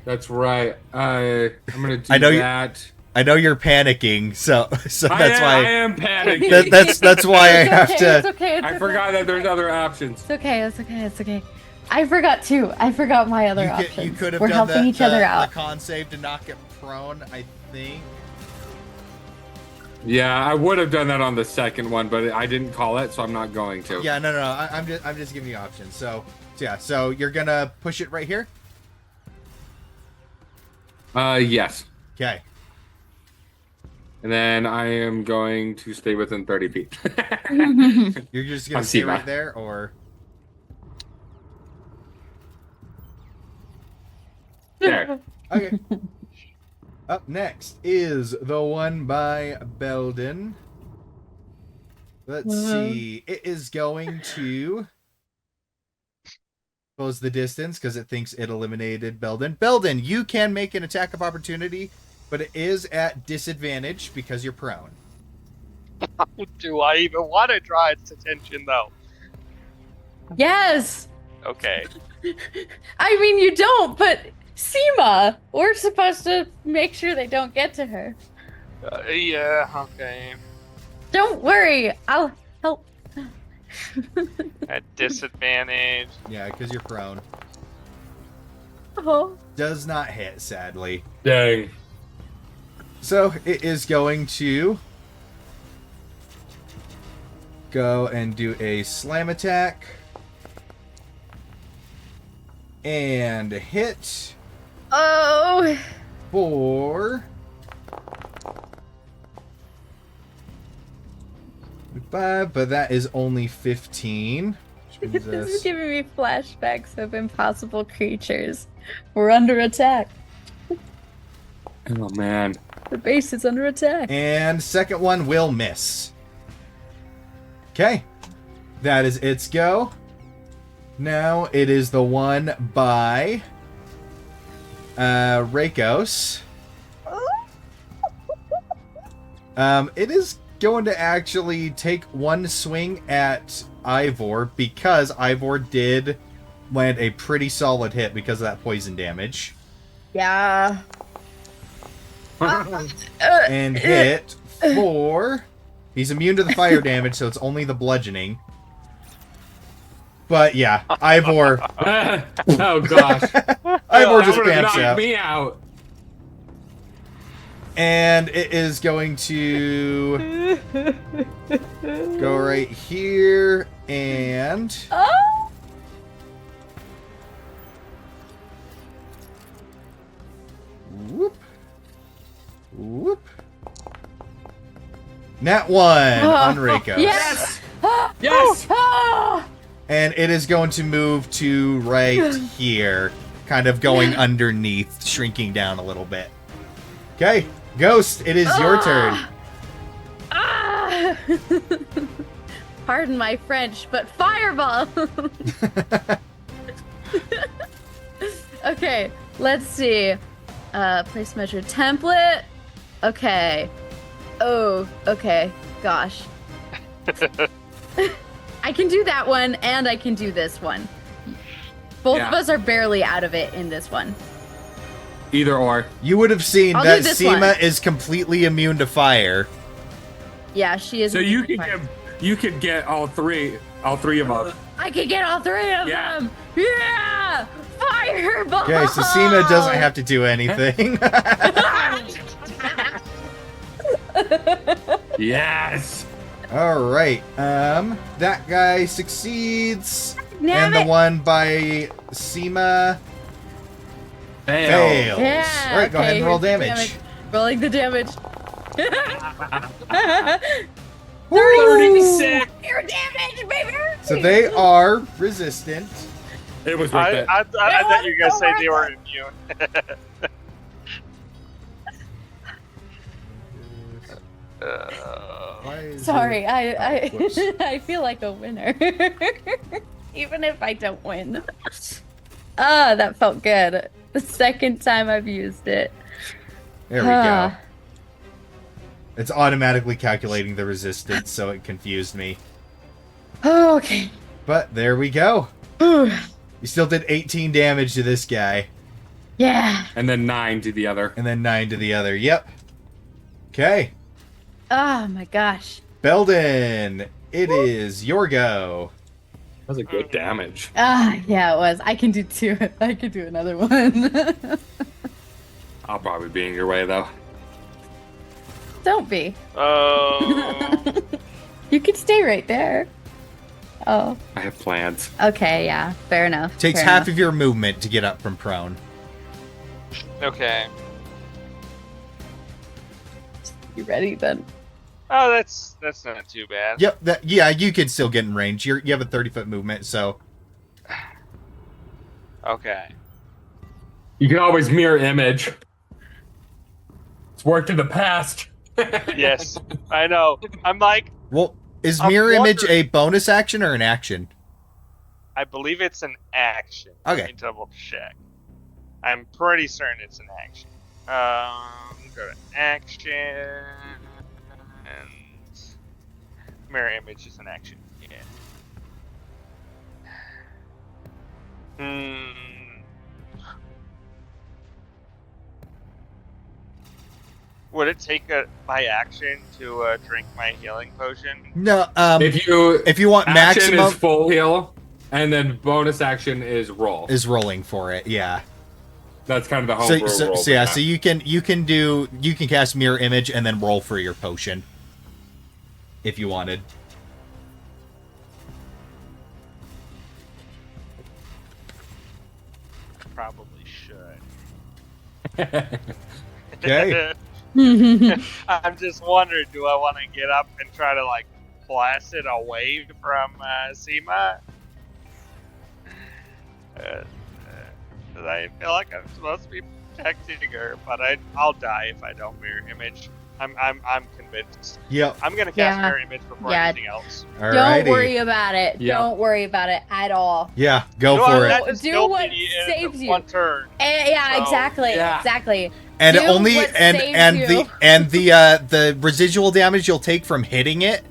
That's right. I'm gonna do I know you- that. I know you're panicking, so that's I why. am panicking. That's why I have It's to. okay. I forgot that there's other options. It's okay. It's okay. It's okay. I forgot too. I forgot my other options. You could have We're done helping each other out. the con save to knock it prone, I think. Yeah, I would have done that on the second one, but I didn't call it, so I'm not going to. Yeah, no. I'm just giving you options. So yeah. So you're gonna push it right here. Yes. Okay. And then I am going to stay within 30 feet. You're just gonna I'm stay Seema. right there, or There. okay. Up next is the one by Belden. Let's see. It is going to close the distance because it thinks it eliminated Belden. Belden, you can make an attack of opportunity, but it is at disadvantage because you're prone. Do I even want to draw its attention, though? Yes. Okay. I mean, you don't, but Seema, we're supposed to make sure they don't get to her. Yeah, okay. Don't worry, I'll help. At disadvantage. Yeah, because you're prone. Oh. Does not hit, sadly. Dang. So it is going to go and do a slam attack. And hit Oh. for 5, but that is only 15. Which means This is that's- giving me flashbacks of impossible creatures. We're under attack. Oh, man. The base is under attack. And second one will miss. Okay. That is its go. Now it is the one by Rakos. It is going to actually take one swing at Ivor because Ivor did land a pretty solid hit because of that poison damage. Yeah. And hit for... He's immune to the fire damage, so it's only the bludgeoning. But yeah, Ivor... Oh, gosh. Ivor just That would've bamps knocked out. me out. And it is going to go right here and... Oh. Whoop. Whoop. Nat 1 on Reiko. Yes. Yes! Ah. And it is going to move to right here. Kind of going underneath, shrinking down a little bit. Okay, Ghost, it is your turn. Ah. Pardon my French, but fireball. Okay, let's see. Place measure template. Okay. Oh, okay. Gosh. I can do that one, and I can do this one. Both of Yeah. us are barely out of it in this one. Either or. You would have seen I'll that do this Seema one. is completely immune to fire. Yeah, she is. So you could get all three of us. I could get all three of Yeah. them. Yeah, fireball. Okay, so Seema doesn't have to do anything. Yes! All right. That guy succeeds, Damn and the it. one by Seema Fail. fails. Yeah. All right, go ahead and okay, roll here's the damage. Rolling the damage. 36! Your damage, baby. So they are resistant. It was worth I it. thought you were going to say they were immune. Why is Sorry, it- I whoops. I feel like a winner, even if I don't win. Ah, that felt good. The second time I've used it. There we go. Ah. It's automatically calculating the resistance, so it confused me. Oh, okay. But there we go. Ooh, You still did 18 damage to this guy, yeah. And then 9 to the other. and then 9 to the other. Yep. Okay. Oh my gosh. Belden, it is your go. That was a good damage. Ah, yeah, it was. I can do two. I can do another one. I'll probably be in your way, though. Don't be. Oh. You could stay right there. Oh, I have plans. okay, yeah. Fair enough. Takes fair half enough. of your movement to get up from prone. Okay. You ready then? Oh, that's not too bad. Yep. Yeah, you can still get in range. You have a 30-foot movement, so. Okay. You can always mirror image. It's worked in the past. Yes, I know. I'm like, Well, is I'm mirror image wondering- a bonus action or an action? I believe it's an action. Okay. Let me double check. I'm pretty certain it's an action. Go to action. And mirror image is an action. Yeah. Would it take my action to drink my healing potion? No. If If you want action maximum, is full heal, and then bonus action is roll. is rolling for it. Yeah. That's kind of the So, homebrew roll. so yeah. So you can cast mirror image and then roll for your potion. If you wanted. Probably should. Okay. I'm just wondering, do I want to get up and try to like blast it away from Seema? I feel like I'm supposed to be protecting her, but I'll die if I don't mirror image. I'm convinced. Yep. I'm gonna cast Yeah. mirror image before Yeah. anything else. Don't Alrighty. worry about it. Yeah. Don't worry about it at all. Yeah. Go No, for that it. just Do killed what me in saves you. one turn. Yeah, So, exactly. yeah. Exactly. And do only what and saves you. the residual damage you'll take from hitting it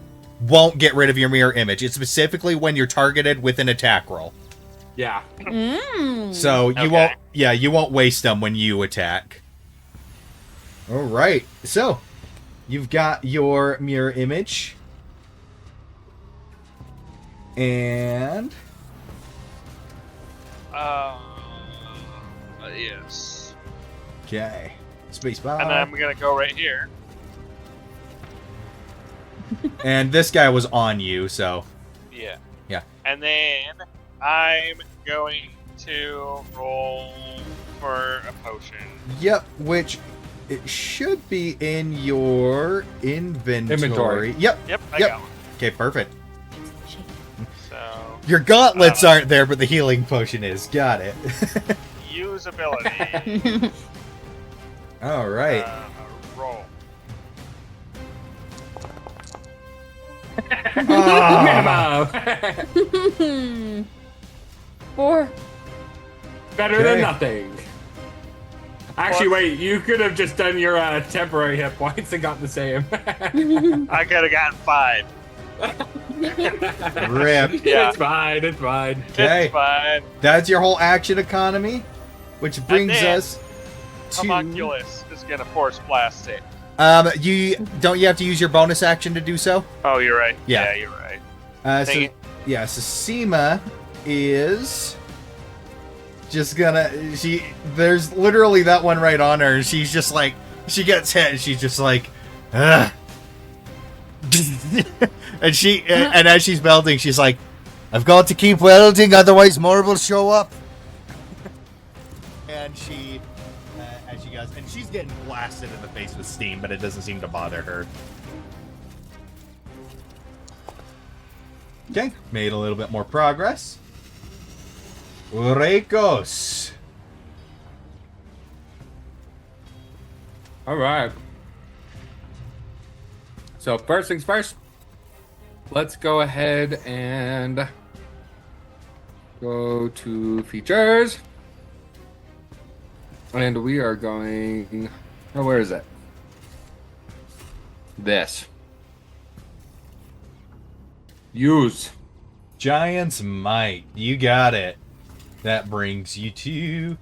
won't get rid of your mirror image. It's specifically when you're targeted with an attack roll. Yeah. So you Okay. won't waste them when you attack. All right. So you've got your mirror image, and Yes. okay, space bar. And then I'm gonna go right here. And this guy was on you, so Yeah. Yeah. And then I'm going to roll for a potion. yep. Which it should be in your inventory. Yep. Yep, I Yep. got one. Okay, perfect. So Your gauntlets aren't there, but the healing potion is. Got it. usability. All right. Roll. Ah. Minimum. 4. Better Okay. than nothing. Actually, wait. You could have just done your temporary hit points and got the same. I could have gotten 5. Rip. Yeah. It's fine. It's fine. Okay. It's fine. That's your whole action economy, which brings then- us to Homunculus is gonna force blast it. you have to use your bonus action to do so. Oh, you're right. Yeah. Yeah, you're right. So Dang it. yeah, so Seema is just gonna there's literally that one right on her, and she's just like she gets hit and she's just like ugh. and as she's welding, she's like, I've got to keep welding, otherwise more will show up. And she as she goes, and she's getting blasted in the face with steam, but it doesn't seem to bother her. Okay, made a little bit more progress. Urekos. All right. So first things first. Let's go ahead and go to features. And we are going... Oh, where is it? This. Use. Giant's Might. You got it. That brings you to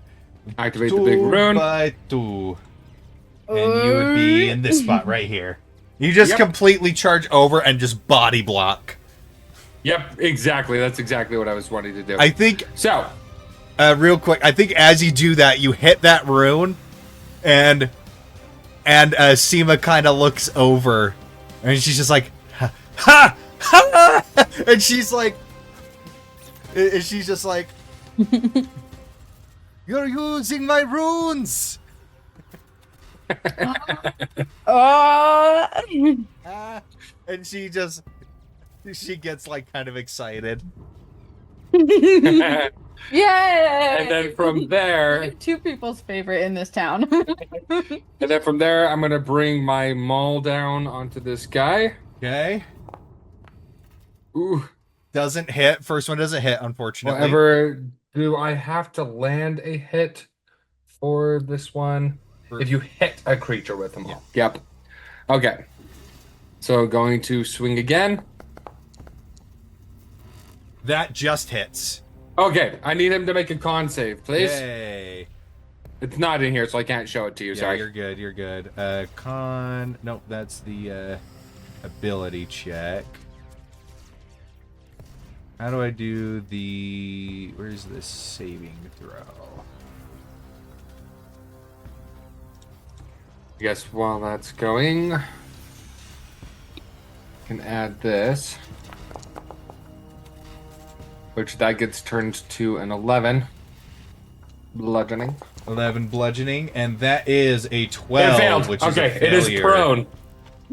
Activate the big rune. by 2. And you would be in this spot right here. You just Yep. completely charge over and just body block. Yep, exactly. That's exactly what I was wanting to do. I think, So, real quick, I think as you do that, you hit that rune, and Seema kind of looks over, and she's just like, ha, ha, ha, and she's just like, you're using my runes. Oh. Ah, and she gets like kind of excited. Yeah. And then from there, Two people's favorite in this town. I'm gonna bring my maul down onto this guy. Okay. Ooh, Doesn't hit. First one doesn't hit, unfortunately. whatever. Do I have to land a hit for this one? If you hit a creature with a maul. Yep. Okay. So going to swing again. That just hits. Okay, I need him to make a con save, please. Yay. It's not in here, so I can't show it to you. Yeah, Sorry. you're good. You're good. Con. Nope, that's the ability check. How do I do the? Where's the saving throw? I guess while that's going, I can add this, which that gets turned to an 11 bludgeoning. 11 bludgeoning, and that is a 12, It failed. which is okay, a it is failure. prone.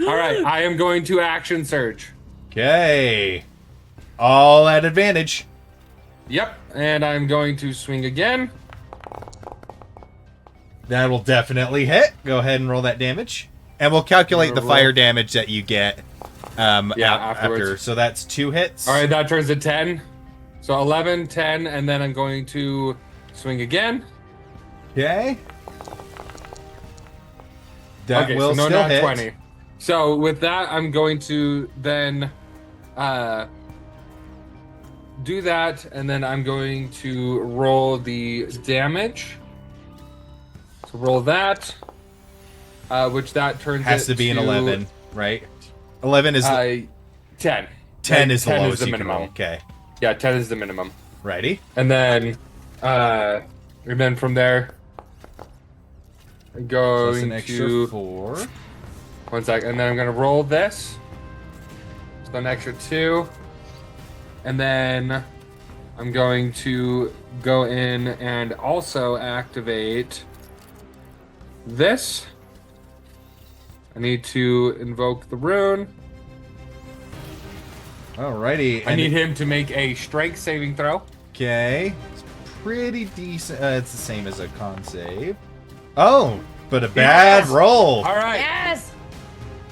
All right, I am going to action surge. Okay. All at advantage. Yep, and I'm going to swing again. That'll definitely hit. Go ahead and roll that damage. And we'll calculate the fire damage that you get after. So that's 2 hits. All right, that turns to 10. So 11, 10, and then I'm going to swing again. Okay. That Okay, will so no still nat hit. 20. So with that, I'm going to then do that, and then I'm going to roll the damage. So roll that, which that turns Has to be an 11, right? 11 is 10. 10 is the 10 lowest is the you can roll. minimum. Okay. Yeah, 10 is the minimum. Righty. And then from there, I'm So it's going an extra to 4. 1 sec, and then I'm gonna roll this. So an extra 2, and then I'm going to go in and also activate this. I need to invoke the rune. Alrighty. I need him to make a strength saving throw. Okay. It's pretty decent. It's the same as a con save. Oh, but a bad Yes! roll. All right. Yes.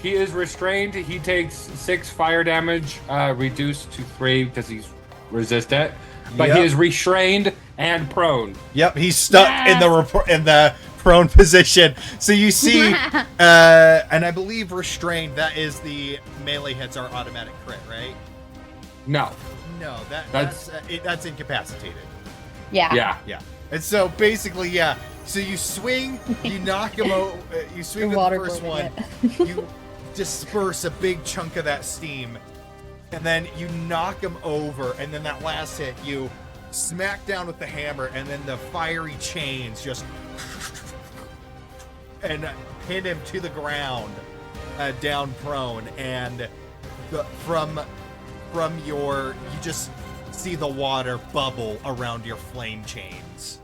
He is restrained. He takes 6 fire damage, reduced to 3 because he's resistant. But Yep. he is restrained and prone. Yep, he's stuck in the prone position. So you see, and I believe restrained. That is the melee hits are automatic crit, right? No. No, that's incapacitated. Yeah. Yeah. And so basically, yeah. So you swing, you knock him out. You swing with the first one. You disperse a big chunk of that steam, and then you knock him over. And then that last hit, you smack down with the hammer, and then the fiery chains just and pin him to the ground, down prone. And from you just see the water bubble around your flame chains.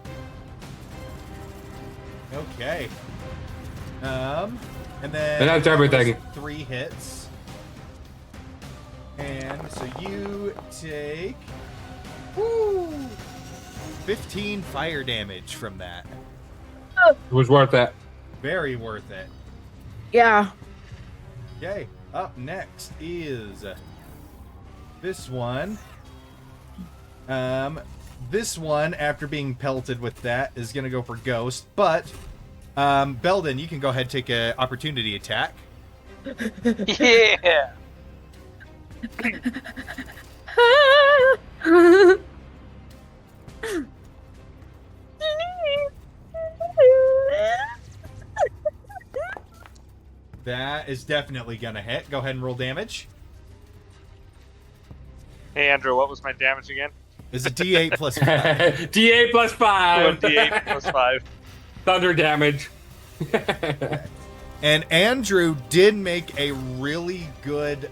Okay. And then And that's everything. 3 hits. And so you take 15 fire damage from that. It was worth it. Very worth it. Yeah. Okay, up next is this one. This one, after being pelted with that, is going to go for Ghost. But, Belden, you can go ahead and take an opportunity attack. Yeah. That is definitely going to hit. Go ahead and roll damage. Hey Andrew, what was my damage again? It's a D8 plus 5. D8 plus 5. 1d8 plus 5. Thunder damage. And Andrew did make a really good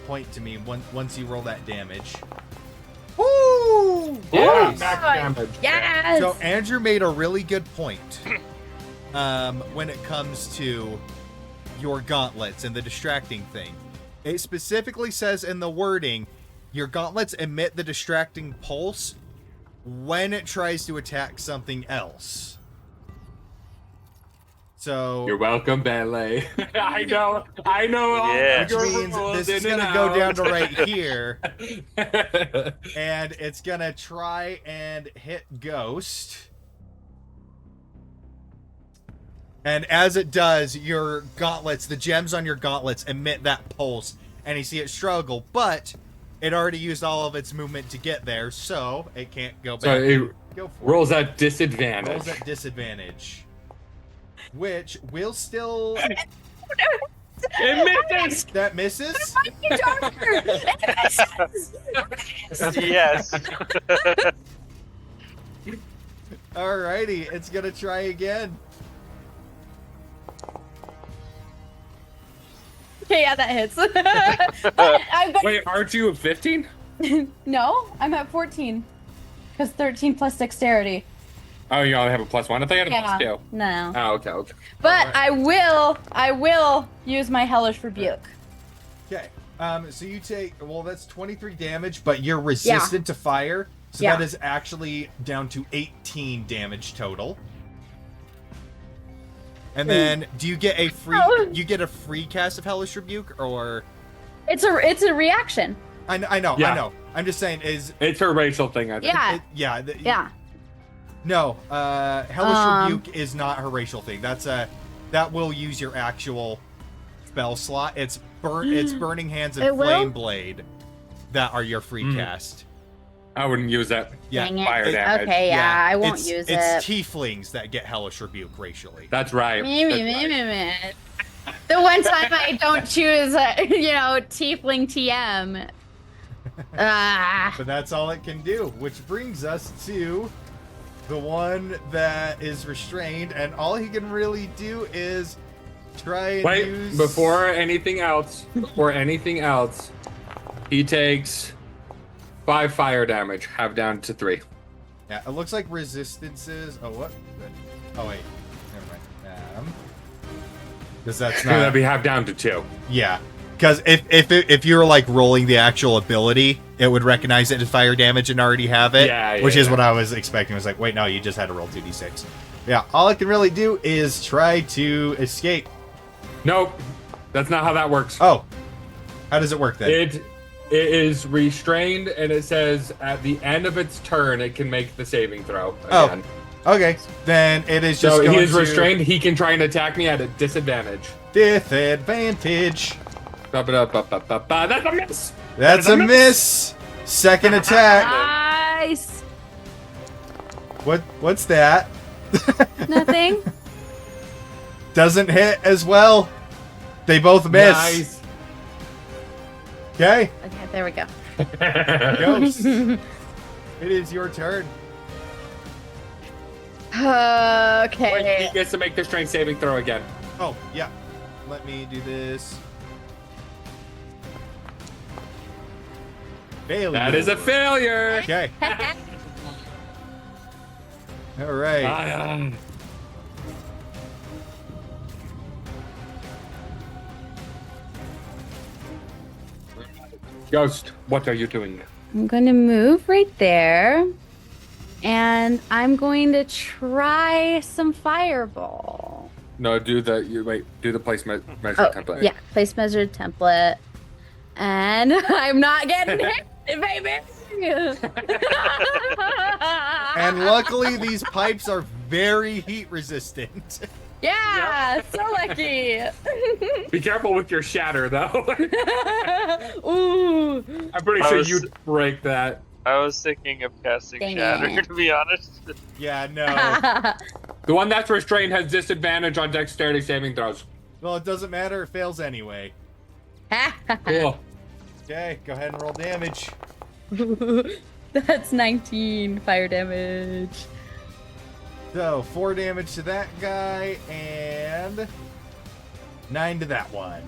point to me once you roll that damage. Woo! Yeah, Yes. max damage. Yes. So Andrew made a really good point. when it comes to your gauntlets and the distracting thing. It specifically says in the wording, your gauntlets emit the distracting pulse when it tries to attack something else. So You're welcome, Ballet. I know. Yeah. which means this is gonna go down to right here, and it's gonna try and hit Ghost. And as it does, your gauntlets, the gems on your gauntlets emit that pulse, and you see it struggle, but it already used all of its movement to get there, so it can't go back. So it Go for rolls it. at disadvantage. Rolls at disadvantage. Which will still... It misses! That misses? Yes. Alrighty, it's gonna try again. Okay, yeah, that hits. But I've got... Wait, aren't you at 15? No, I'm at 14. Because 13 plus dexterity. Oh, you only have a +1? I thought you had a Yeah. +2. No. Oh, okay. But Alright. I will use my hellish rebuke. Okay, so you take, well, that's 23 damage, but you're resistant to fire, so Yeah. that is actually down to 18 damage total. And then, do you get a free, Oh. you get a free cast of Hellish Rebuke, or? It's a reaction. I know, Yeah. I know. I'm just saying, It's her racial thing, I think. Yeah. yeah. No, Hellish Rebuke is not her racial thing. That's that will use your actual spell slot. It's Burning Hands and It will? Flame Blade that are your free cast. I wouldldn't use that. Yeah, Dang it. Fire damage. Okay, yeah, I won't it's, use it's it. tieflings that get Hellish Rebuke racially. That's right. Me. That's right. The one time I don't choose, Tiefling TM. But that's all it can do, which brings us to the one that is restrained, and all he can really do is try and Wait, use... before anything else, he takes 5 fire damage, half down to 3. Yeah, it looks like resistances... Oh, what? Oh, wait. Never mind. Because that's not... That'd be half down to 2. Yeah. Because if you were, like, rolling the actual ability, it would recognize it as fire damage and already have it. Yeah, which is yeah. what I was expecting. I was like, wait, no, you just had to roll 2d6. Yeah, all I can really do is try to escape. Nope, that's not how that works. Oh. How does it work, then? It is restrained, and it says at the end of its turn, it can make the saving throw again. Okay. Then it is just So going he is to... restrained. He can try and attack me at a disadvantage. Disadvantage. Ba-ba-da-ba-ba-ba-ba. That's a miss. That's a miss. Second attack. Nice. What's that? Nothing. Doesn't hit as well. They both miss. Nice. Okay. Okay, there we go. Ghost. It is your turn. Okay. Wait, he gets to make the strength saving throw again. Oh, yeah. Let me do this. Failure. That is a failure. Okay. All right. Ah. Ghost, what are you doing? I'm going to move right there. And I'm going to try some fireball. No, do the place measure Oh, template. yeah. Place measured template. And I'm not getting hit, baby. And luckily, these pipes are very heat resistant. Yeah, so lucky. Be careful with your shatter, though. Ooh. I'm pretty I sure was- you'd break that. I was thinking of casting Dang Shatter, it. to be honest. Yeah, no. The one that's restrained has disadvantage on dexterity saving throws. Well, it doesn't matter. It fails anyway. Cool. Okay, go ahead and roll damage. That's 19 fire damage. So, 4 damage to that guy, and 9 to that one.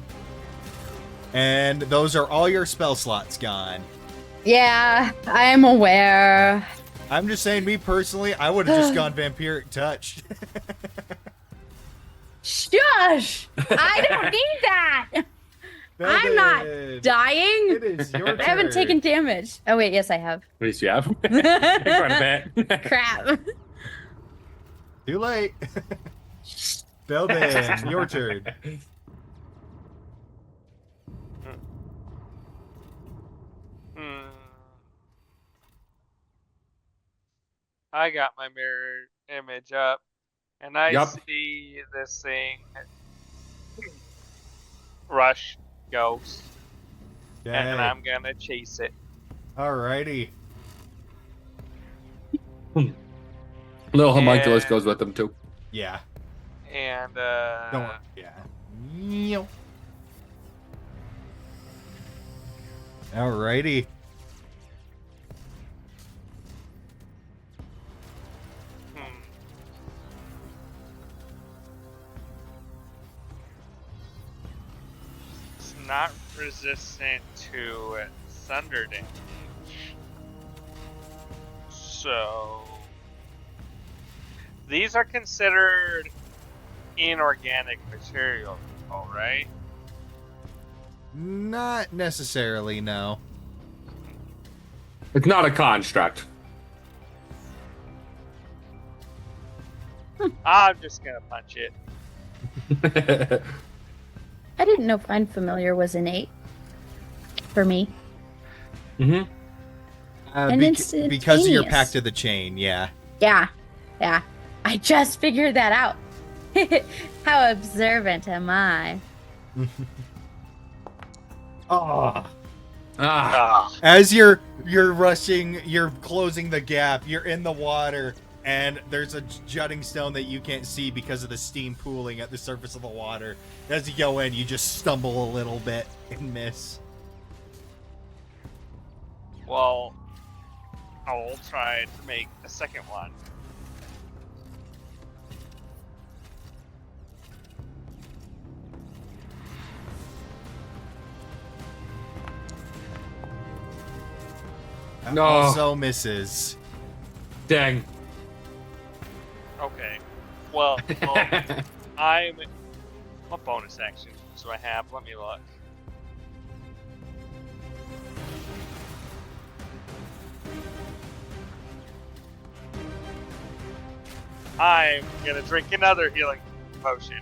And those are all your spell slots gone. Yeah, I am aware. I'm just saying, me personally, I would have just gone Vampiric Touch. Shush! I don't need that. I'm not Belden, dying. It is your turn. I haven't taken damage. Oh wait, yes I have. At least you have. Quite a bit. Crap. Too late. Belden, your turn. Hmm. I got my mirror image up, and I Yup. see this thing rush ghost, and I'm gonna chase it. Alrighty. Little homunculus Yeah. goes with them too. Yeah. And Don't worry. Yeah. Meow. Alrighty. hmm. It's not resistant to thunder damage. So these are considered inorganic material, right? Not necessarily, no. It's not a construct. I'm just gonna punch it. I didn't know Find Familiar was innate for me. Mm-hmm. And Because of your instantaneous. Pact of the Chain, yeah. Yeah. I just figured that out. How observant am I? Oh. Ah. As you're rushing, you're closing the gap, you're in the water, and there's a jutting stone that you can't see because of the steam pooling at the surface of the water. As you go in, you just stumble a little bit and miss. Well, I'll try to make a second one. No. Also misses. Dang. Okay. Well, what bonus actions do I have? Let me look. I'm gonna drink another healing potion.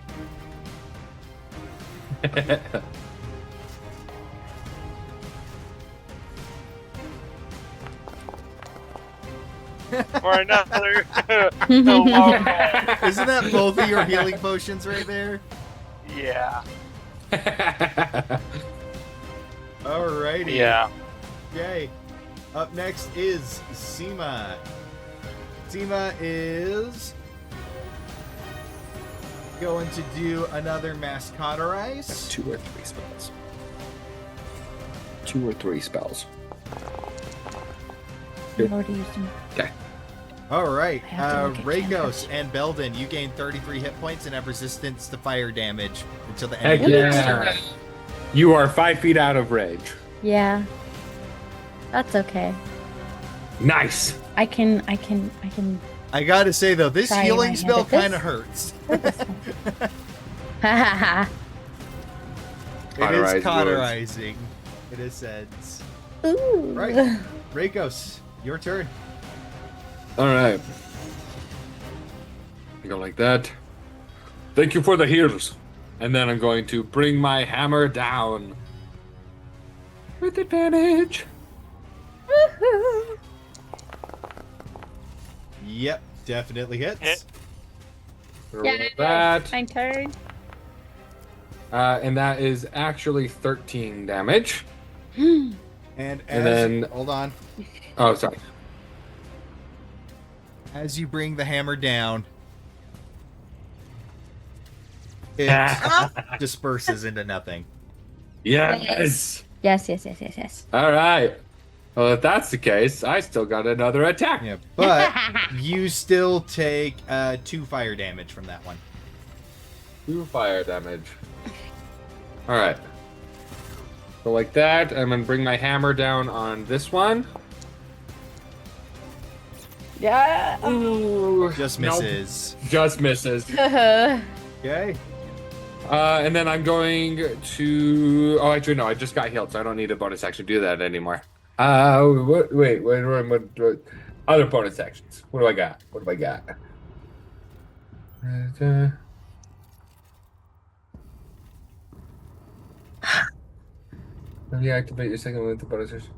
Or another. Isn't that both of your healing potions right there? Yeah. Alrighty. Yeah. Okay. Up next is Seema. Seema is going to do another mass cauterize. 2 or 3 spells. 2 or 3 spells. I've already used them. All right. I have to look at Ragos damage. and Belden, you gain 33 hit points and have resistance to fire damage until the Heck end of your yeah. turn. You are 5 feet out of range. Yeah. That's okay. Nice. I can I gotta say though, this Try my healing hand spell at this. kind of hurts. hold this one. Ha It Cauterize is wounds. cauterizing. It is said. Ooh. Right. Ragos, your turn. All right. Go like that. Thank you for the heals. And then I'm going to bring my hammer down. With advantage. Woohoo. Yep, definitely hits. Hit. Roll Yeah, that. my turn. And that is actually 13 damage. And as And then- hold on. Oh, sorry. As you bring the hammer down, it disperses into nothing. Yes. Yes. All right. Well, if that's the case, I still got another attack. Yeah, but you still take 2 fire damage from that one. 2 fire damage. All right. So like that, I'm gonna bring my hammer down on this one. Yeah. Ooh, Just nope. misses. Just misses. Okay. And then I'm going to. Oh, actually, no. I just got healed, so I don't need a bonus action to do that anymore. Wait. What other bonus actions? What do I got? Reactivate your second with the bonus action.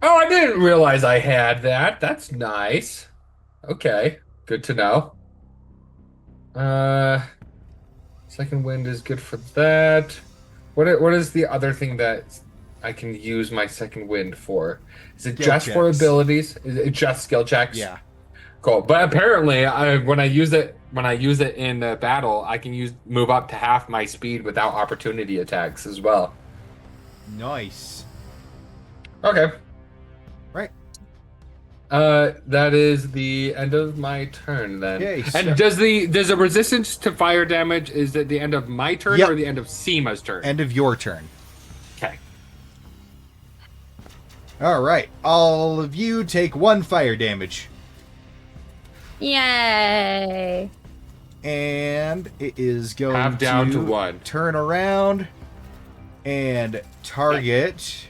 Oh, I didn't realize I had that. That's nice. Okay, good to know. Second wind is good for that. What is the other thing that I can use my second wind for? Is it Skill just for checks. abilities? Is it just skill checks? Yeah. Cool. But apparently, when I use it in battle, I can move up to half my speed without opportunity attacks as well. Nice. Okay. Right. That is the end of my turn then. Okay, And does the resistance to fire damage is at the end of my turn Yep. or the end of Seema's turn? End of your turn. Okay. All right. All of you take 1 fire damage. Yay! And it is going Half down to 1. turn around and target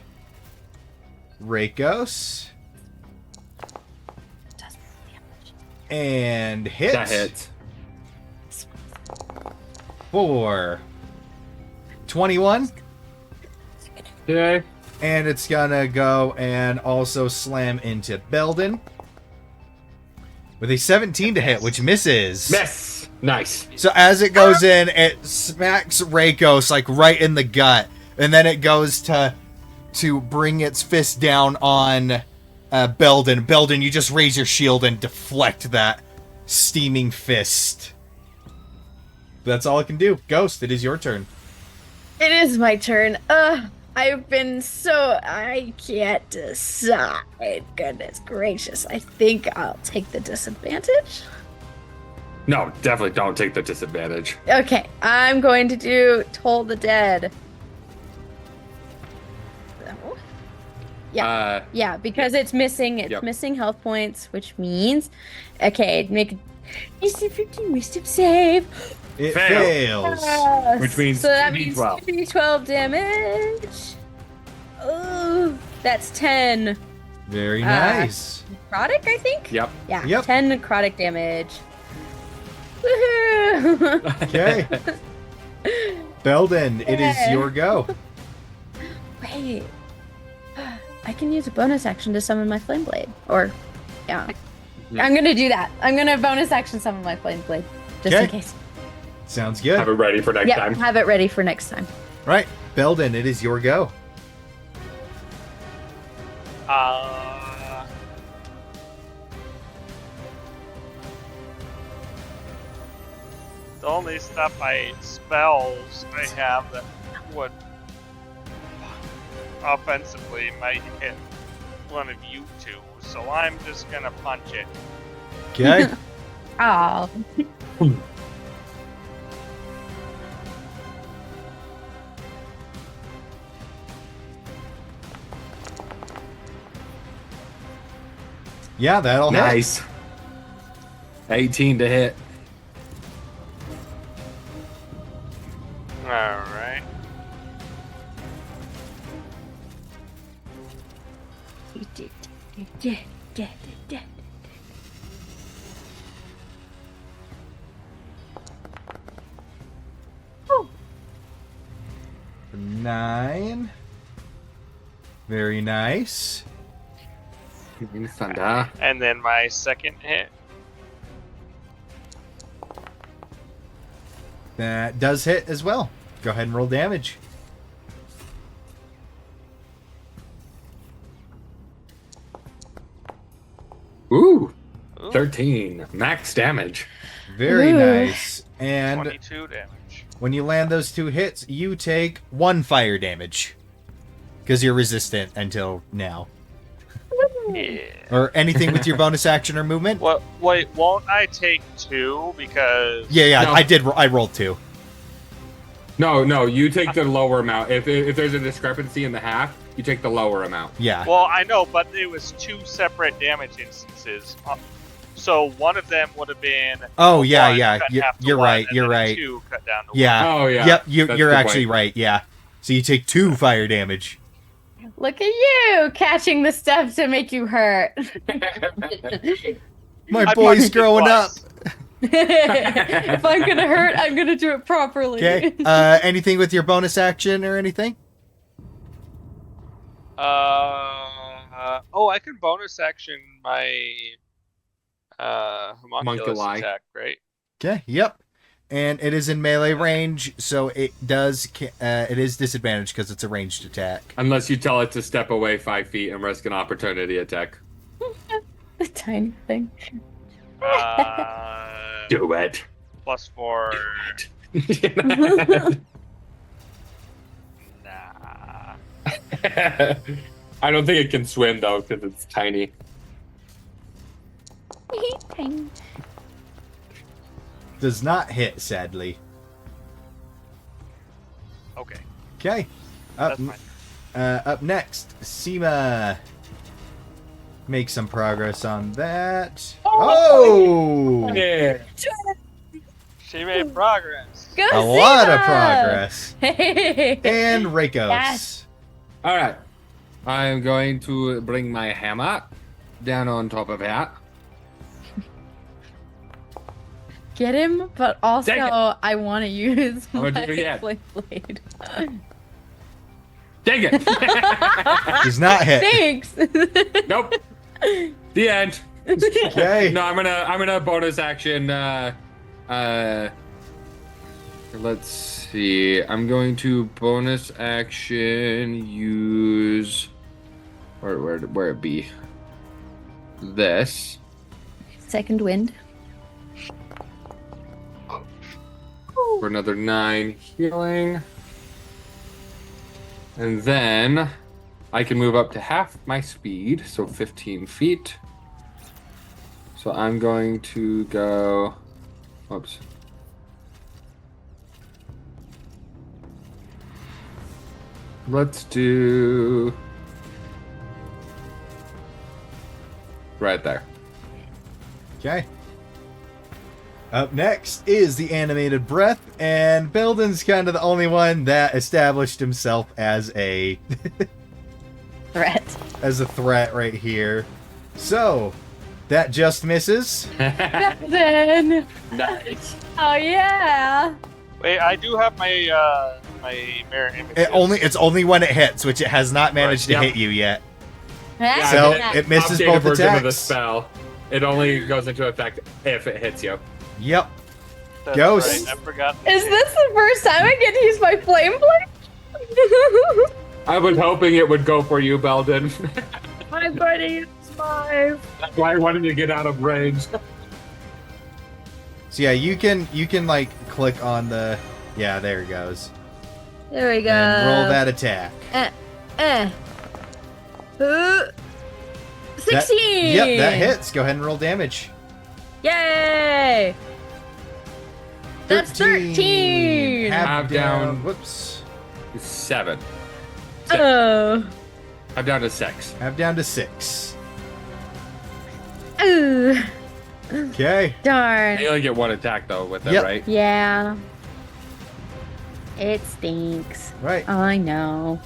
Rakos. And hit. That hits. For 21. Okay. And it's gonna go and also slam into Belden with a 17 to hit, which misses. Miss. Nice. So as it goes in, it smacks Rakos like right in the gut, and then it goes to bring its fist down on Belden. Belden, you just raise your shield and deflect that steaming fist. That's all it can do. Ghost, it is your turn. It is my turn. I can't decide. Goodness gracious. I think I'll take the disadvantage. No, definitely don't take the disadvantage. Okay, I'm going to do Toll the Dead. Oh. Yeah. Yeah, because it's missing. It's Yep. missing health points, which means, okay, make a DC 15 wisdom save. It Fail. fails. Which means so that 2d12. means 12 damage. Oh, that's 10 Very nice. necrotic, I think. Yep. Yeah, Yep. 10 necrotic damage. Woohoo! Okay. Belden, it is Yeah. your go. Wait, I can use a bonus action to summon my flame blade. Or, yeah, I'm gonna do that. I'm gonna bonus action summon my flame blade just in Okay. case. Sounds good. Have it ready for next Yeah, time. have it ready for next time. Right. Belden, it is your go. The only spells I have that would offensively might hit one of you two, so I'm just gonna punch it. Okay. Oh, Yeah, that'll hit. Nice. 18 to hit. Alright. For 9. Very nice. Thunder. And then my second hit. That does hit as well. Go ahead and roll damage. Ooh. Ooh, 13. Max damage. Very Ooh. nice. And 22 damage. when you land those 2 hits, you take 1 fire damage. Because you're resistant until now. Yeah. Or anything with your bonus action or movement. What? Wait, won't I take 2 because? Yeah, No. I did. I rolled 2. No, you take the lower amount. If there's a discrepancy in the half, you take the lower amount. Yeah. Well, I know, but it was 2 separate damage instances. So one of them would have been. Oh yeah, one, yeah. cut in half to You're one, right. and You're then a right. 2 cut down to Yeah. Oh yeah. Yep. That's You're the actually point. right. Yeah. So you take 2 fire damage. Look at you catching the stuff to make you hurt. My I boy's punched it growing up. twice. If I'm gonna hurt, I'm gonna do it properly. Okay. Anything with your bonus action or anything? Oh, I can bonus action my homunculus Homunculi. attack, right? Okay. Yep. And it is in melee range, so it is disadvantaged because it's a ranged attack. Unless you tell it to step away 5 feet and risk an opportunity attack. The tiny thing. Do it. +4. Nah. I don't think it can swim though because it's tiny. Tiny. Does not hit, sadly. Okay, Okay. Up, that's fine. up next, Seema. Make some progress on that. Oh! Yeah. She made progress. Go A lot of Seema! progress. Hey. And Reikos. Yes. All right. I'm going to bring my hammer down on top of that. Get him, but also Take it. I want to use I'm my gonna do it again. flame blade. Dang it! Does not hit. Thanks. Nope. The end. Okay. No, I'm gonna bonus action. Let's see. I'm going to bonus action use. Where it be? This. Second wind. For another 9 healing. And then I can move up to half my speed, so 15 feet. So I'm going to go. Oops. Let's do. Right there. Okay. Up next is the animated breath, and Belden's kind of the only one that established himself as a Threat. threat right here. So that just misses. Then. Nice. Oh yeah. Wait, I do have my my mirror image. It's only when it hits, which it has not managed to Right, hit you yet. Yeah, So I it misses Updated both version of the attacks. spell. It only goes into effect if it hits you. Yep. That's Ghost. Right, I forgot. Is this the first time I get to use my flame blade? I was hoping it would go for you, Belden. I'm going to use my. That's why I wanted to get out of range. So yeah, you can like click on the there it goes. There we go. And roll that attack. 16. Yep, that hits. Go ahead and roll damage. Yay! That's 13. Half down. Whoops. 7. Oh. I'm down to 6. Half down to 6. Ooh. Okay. Darn. You only get 1 attack though with it, Yep. right? Yeah. It stinks. Right. I know.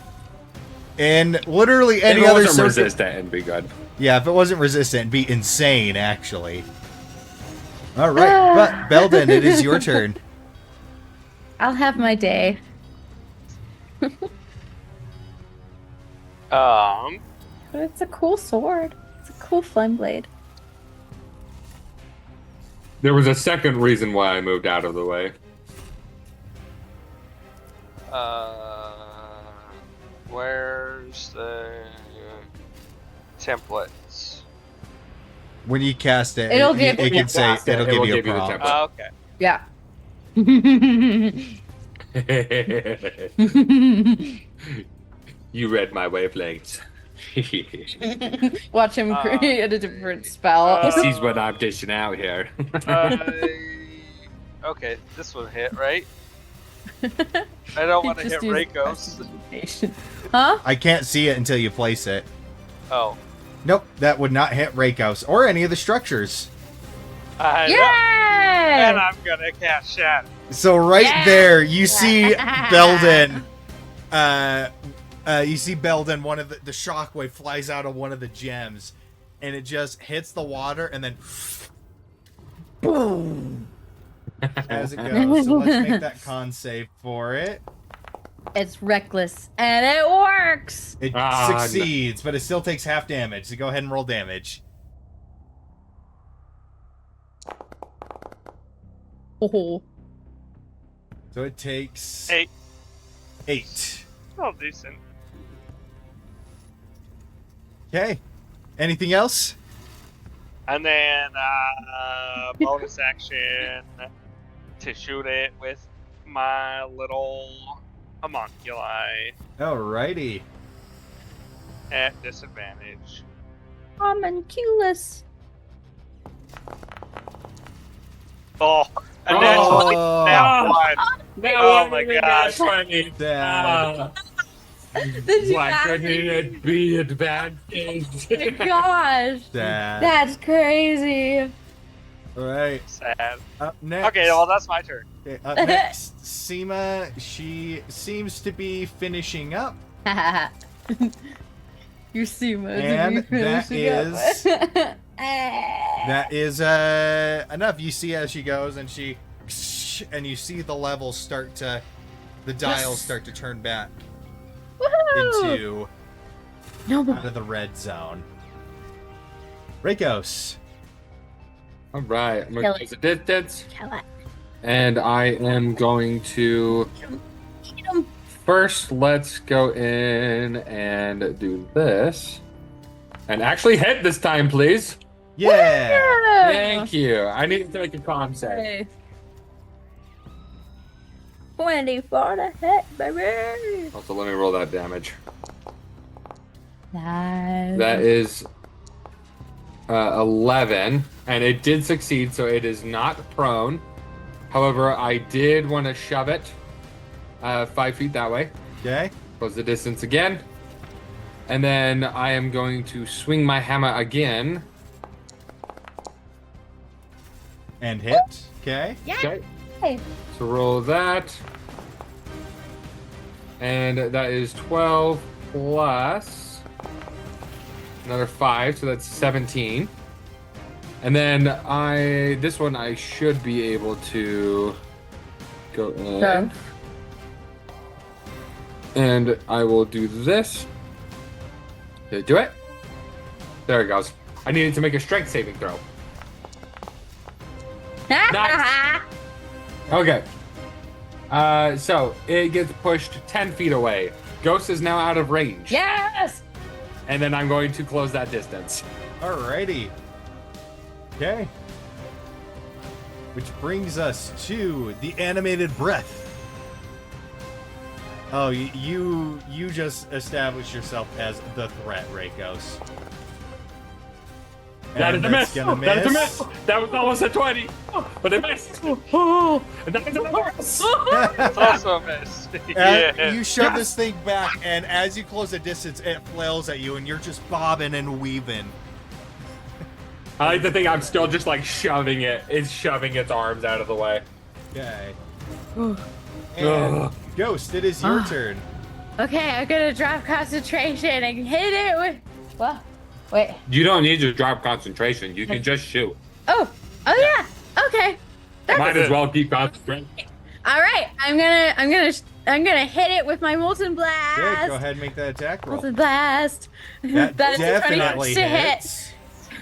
And literally If any it other wasn't circuit. resistant, it'd be good. Yeah, if it wasn't resistant, it'd be insane, actually. All right, but Belden, it is your turn. I'll have my day. Um, But it's a cool sword. It's a cool flame blade. There was a second reason why I moved out of the way. where's the templates? When you cast it, It'll it, give- it can say Cast it, it'll it give will you a give you the prompt. template. Okay. Yeah. You read my wavelengths. Watch him create a different spell. He sees what I'm dishing out here. Okay, this one hit, right? I don't want to hit Just use Reikos. prestidigitation. Huh? I can't see it until you place it. Oh, Nope, that would not hit Reikos or any of the structures. I know. Yay! And I'm gonna cast Shadow. So right Yeah. there, you see Belden. You see Belden. One of the shockwave flies out of one of the gems, and it just hits the water, and then boom as it goes. So let's make that con save for it. It's reckless, and it works. It Ah, succeeds, but it still takes half damage. So go ahead and roll damage. Oh. So it takes 8. 8. Oh, decent. Okay. Anything else? And then bonus action to shoot it with my little homunculi Alrighty. at disadvantage. Homunculus. Oh, and that's Oh. that one. Oh my gosh. Dad. Did you Why not- couldn't it be advantage? Oh my gosh. Dad. That's crazy. Alright. Sad. Up next. Okay, well that's my turn. Okay, up next, Seema. She seems to be finishing up. You see, And that is- That is enough. You see as she goes, and you see the levels start to, the dials start to turn back into no more. out of the red zone. Rakos. All right, I'm Kill gonna it. use a distance, Kill it. and I am going to Eat 'em. first. Let's go in and do this, and actually hit this time, please. Yeah. Thank you. I need to make a con save. Hey. 24 to hit, baby. Also, let me roll that damage. Nice. That is 11, and it did succeed, so it is not prone. However, I did want to shove it 5 feet that way. Okay. Close the distance again. And then I am going to swing my hammer again. And hit. Okay. Okay. Hey. So roll that. And that is 12 plus another 5, so that's 17. And then this one I should be able to go in. Okay. And I will do this. Did it do it? There it goes. I needed to make a strength saving throw. Nice. Okay. So it gets pushed 10 feet away. Ghost is now out of range. Yes. And then I'm going to close that distance. Alrighty. Okay. Which brings us to the animated breath. Oh, you just established yourself as the threat, Rakos. That is And a that's miss. gonna That is a miss. That was almost a 20. But it missed. And that is a miss. It's also a miss. And Yeah. you shove this thing back, and as you close the distance, it flails at you, and you're just bobbing and weaving. I like to think I'm still just like shoving it. It's shoving its arms out of the way. Okay. Ugh. And Ghost, it is your turn. Okay, I'm gonna drop concentration and hit it with. Well, wait. You don't need to drop concentration. You can just shoot. Oh yeah. Okay. Might as well keep concentrating. All right. I'm gonna hit it with my molten blast. Good, go ahead and make that attack roll. Molten blast. That That is a definitely 26 to hit. hits.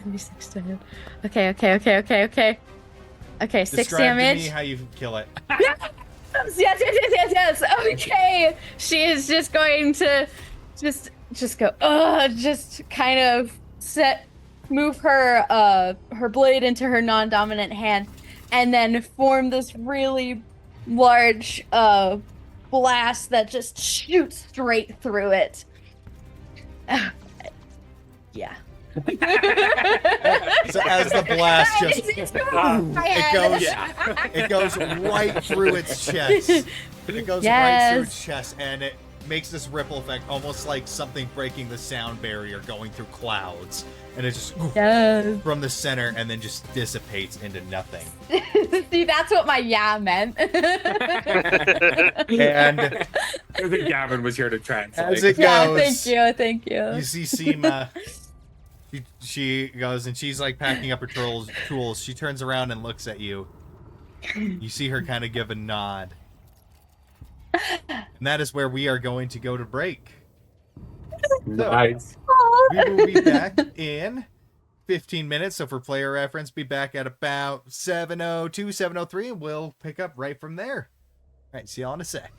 26 to hit. Okay. Okay, 6 Describe damage. to me how you kill it. Yes. Okay. She is just going to just go, just kind of move her blade into her non-dominant hand and then form this really large blast that just shoots straight through it. Yeah. So as the blast just It's going my it head. goes right through its chest. It goes right through Yes. its chest, and it makes this ripple effect, almost like something breaking the sound barrier going through clouds, and it just Yes. from the center and then just dissipates into nothing. See, that's what my yeah meant. And I think Gavin was here to translate. as it Yeah, goes, thank you. you see Seema. She goes and she's like packing up her tools. She turns around and looks at you. You see her kind of give a nod. And that is where we are going to go to break. Nice. We will be back in 15 minutes. So for player reference, be back at about 7:02, 7:03, and we'll pick up right from there. All right, see y'all in a sec.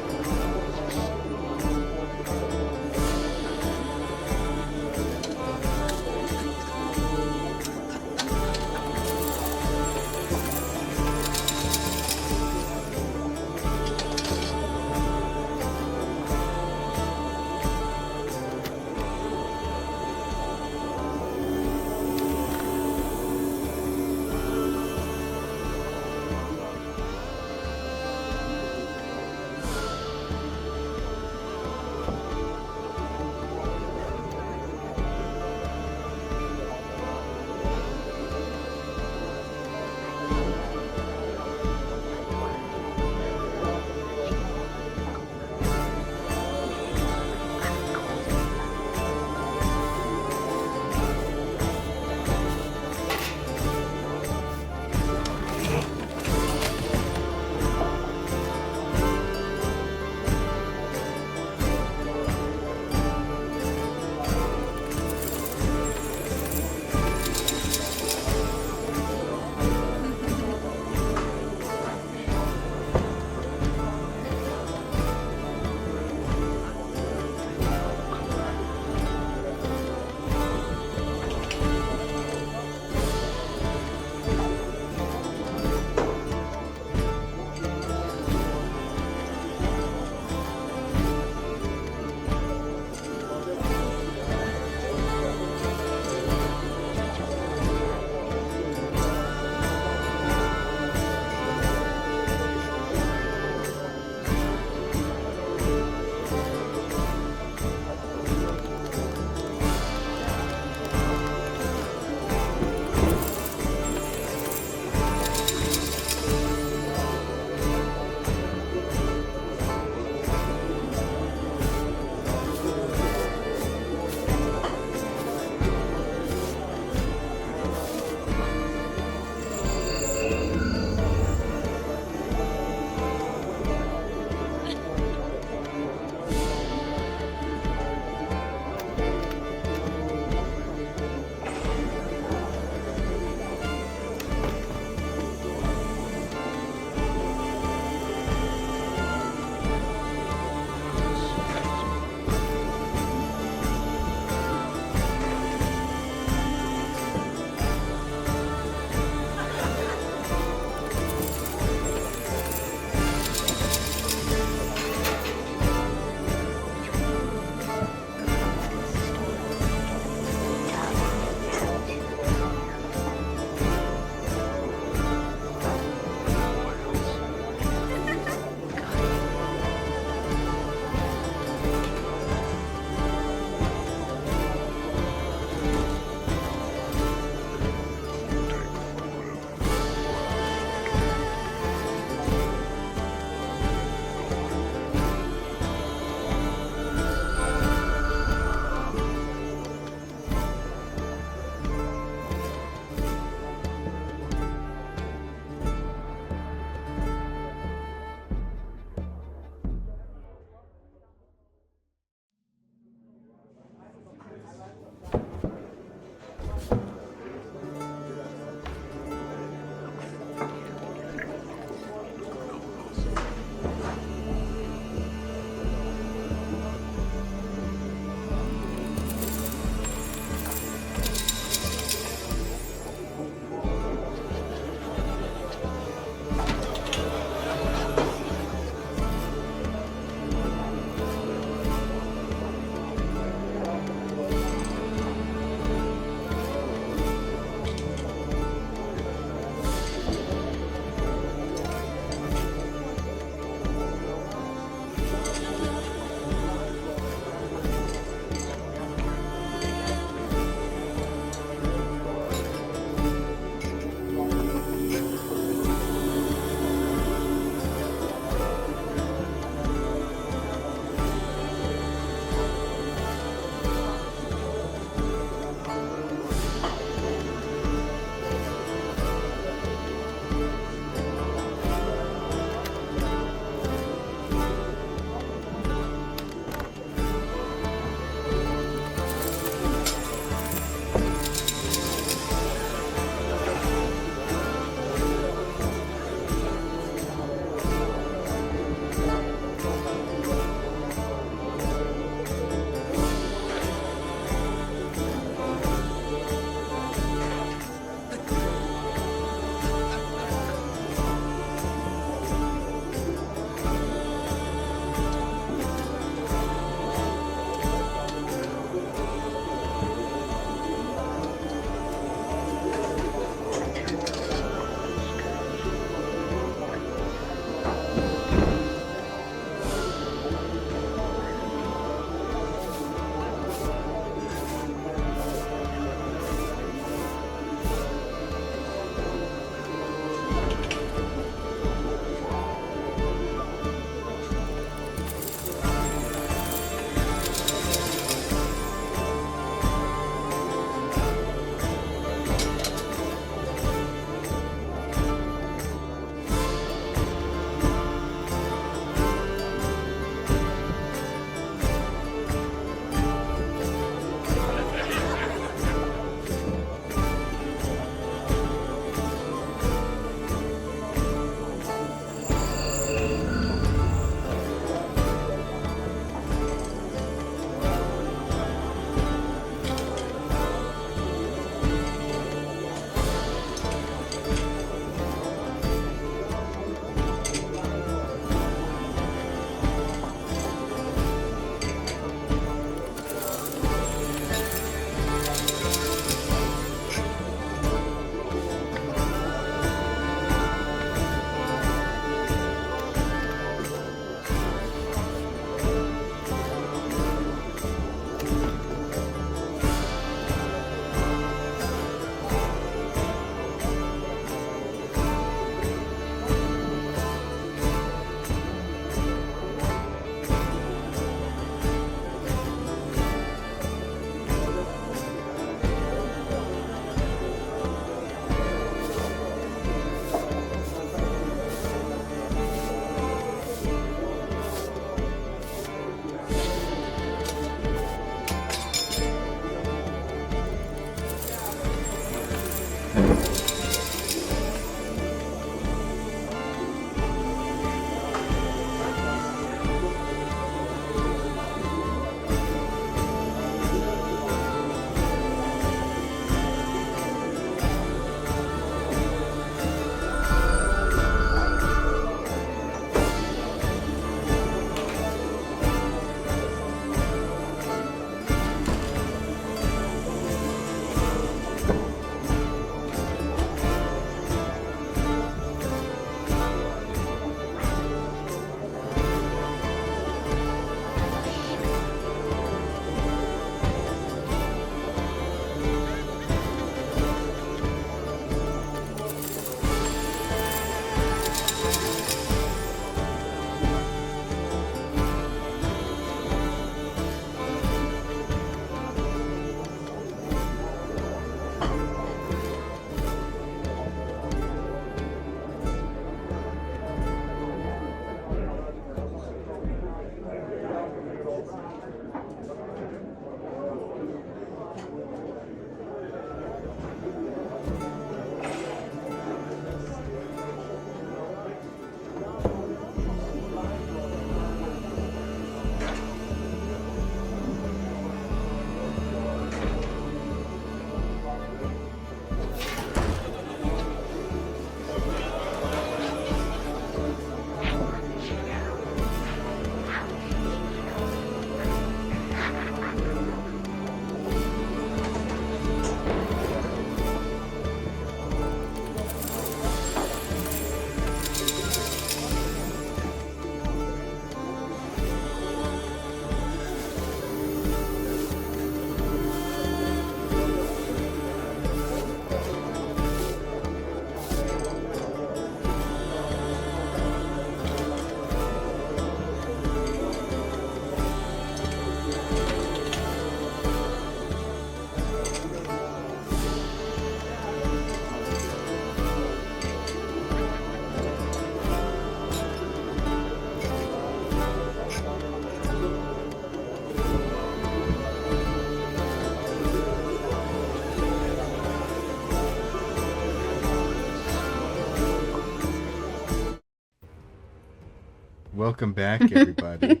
welcome back, everybody.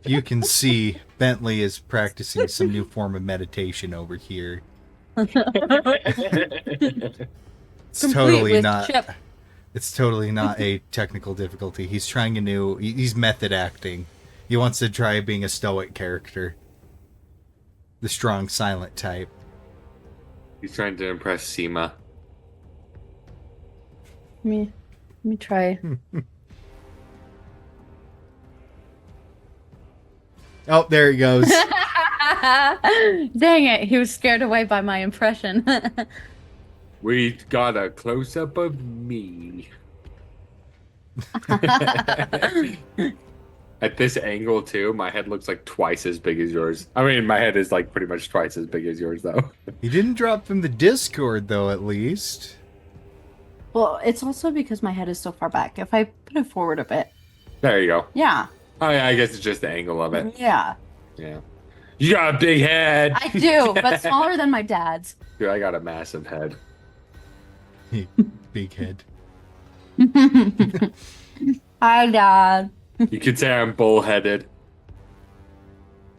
You can see Bentley is practicing some new form of meditation over here. It's Complete totally with not. Chip. It's totally not a technical difficulty. He's trying a new. He's method acting. He wants to try being a stoic character, the strong, silent type. He's trying to impress Seema. Let me try. Oh, there he goes. Dang it, he was scared away by my impression. We got a close up of me. At this angle too, my head looks like twice as big as yours. I mean, my head is like pretty much twice as big as yours, though. He didn't drop from the Discord, though. At least. Well, it's also because my head is so far back. If I put it forward a bit. There you go. Yeah. Oh yeah, I guess it's just the angle of it. Yeah. Yeah. You got a big head. I do, but smaller than my dad's. Dude, I got a massive head. Big head. Hi, Dad. You could say I'm bullheaded.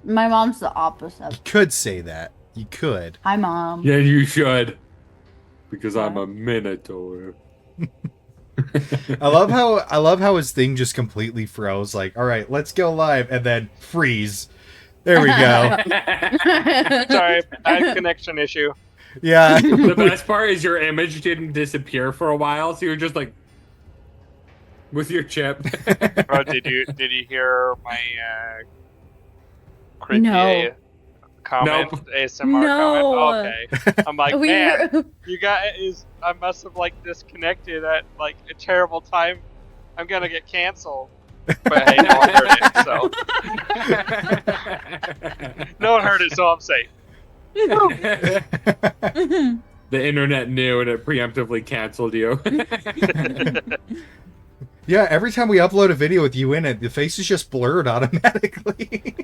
My mom's the opposite. You could say that. You could. Hi, Mom. Yeah, you should. Because I'm a minotaur. I love how his thing just completely froze. Like, all right, let's go live, and then freeze. There we go. Sorry, I had a connection issue. Yeah. The best part is your image didn't disappear for a while, so you're just like with your chip. Oh, did you hear my creepy No. comment? Nope. ASMR No. comment? Okay. I'm like, We man, were- you guys, I must have like disconnected at like a terrible time. I'm gonna get canceled. But hey, no one heard it, so no one heard it, so I'm safe. The internet knew and it preemptively canceled you. Yeah, every time we upload a video with you in it, the face is just blurred automatically.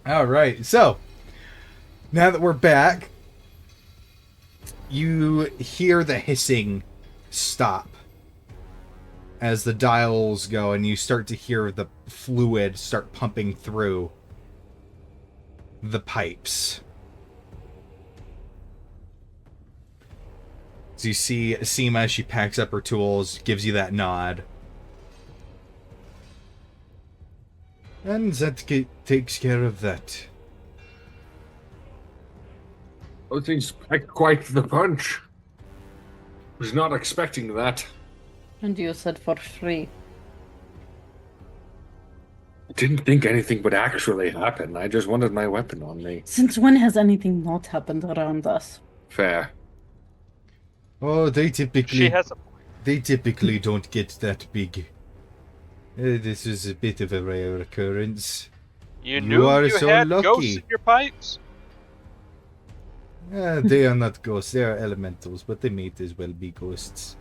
All right, so now that we're back, you hear the hissing stop as the dials go, and you start to hear the fluid start pumping through the pipes. So you see Seema, she packs up her tools, gives you that nod. And that takes care of that. Those things packed quite the punch. Was not expecting that. And you said for free. Didn't think anything would actually happen. I just wanted my weapon on me. Since when has anything not happened around us? Fair. Oh, they She typically has a point. don't get that big. This is a bit of a rare occurrence. You knew are you so had lucky. ghosts in your pipes? They are not ghosts, they are elementals, but they might as well be ghosts.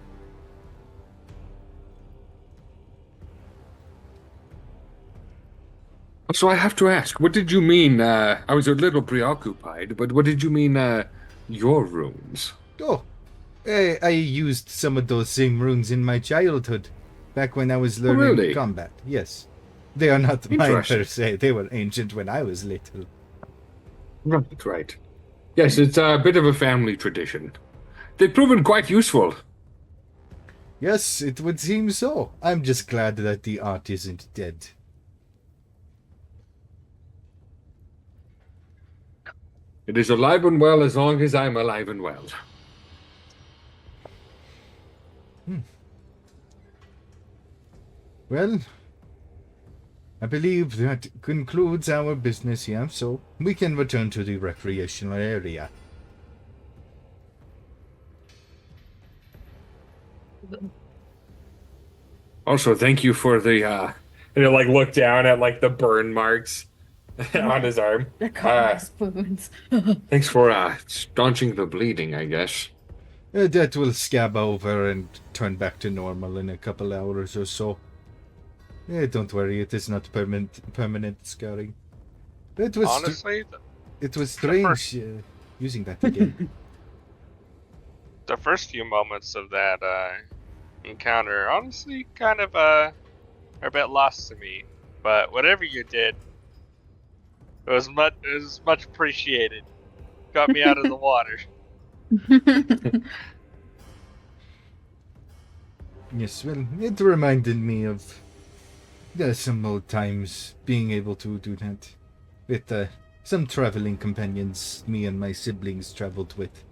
So I have to ask, what did you mean? I was a little preoccupied, but what did you mean, your rooms? Oh, I used some of those same runes in my childhood, back when I was learning really? combat. Yes. They are not mine Interesting. per se, they were ancient when I was little. Right, right. Yes, it's a bit of a family tradition. They've proven quite useful. Yes, it would seem so. I'm just glad that the art isn't dead. It is alive and well as long as I'm alive and well. Well, I believe that concludes our business here, so we can return to the recreational area. Also, thank you for the, and it, like, look down at, like, the burn marks on his arm. They're called my spoons. Thanks for, staunching the bleeding, I guess. That will scab over and turn back to normal in a couple hours or so. Don't worry, it is not permanent scarring. It was Honestly, it was strange using that again. the first few moments of that encounter honestly kind of are a bit lost to me. But whatever you did, it was much appreciated. Got me out of the water. Yes, well, it reminded me of some old times being able to do that with some traveling companions me and my siblings traveled with.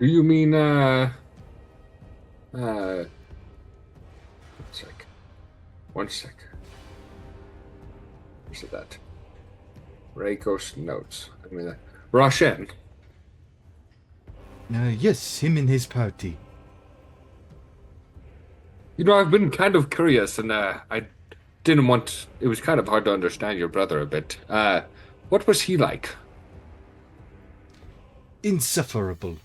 Do you mean, one sec. One sec. Where's it at? Reiko's notes. I mean, Roshan. Yes, him and his party. You know, I've been kind of curious, and I didn't want. It was kind of hard to understand your brother a bit. What was he like? Insufferable.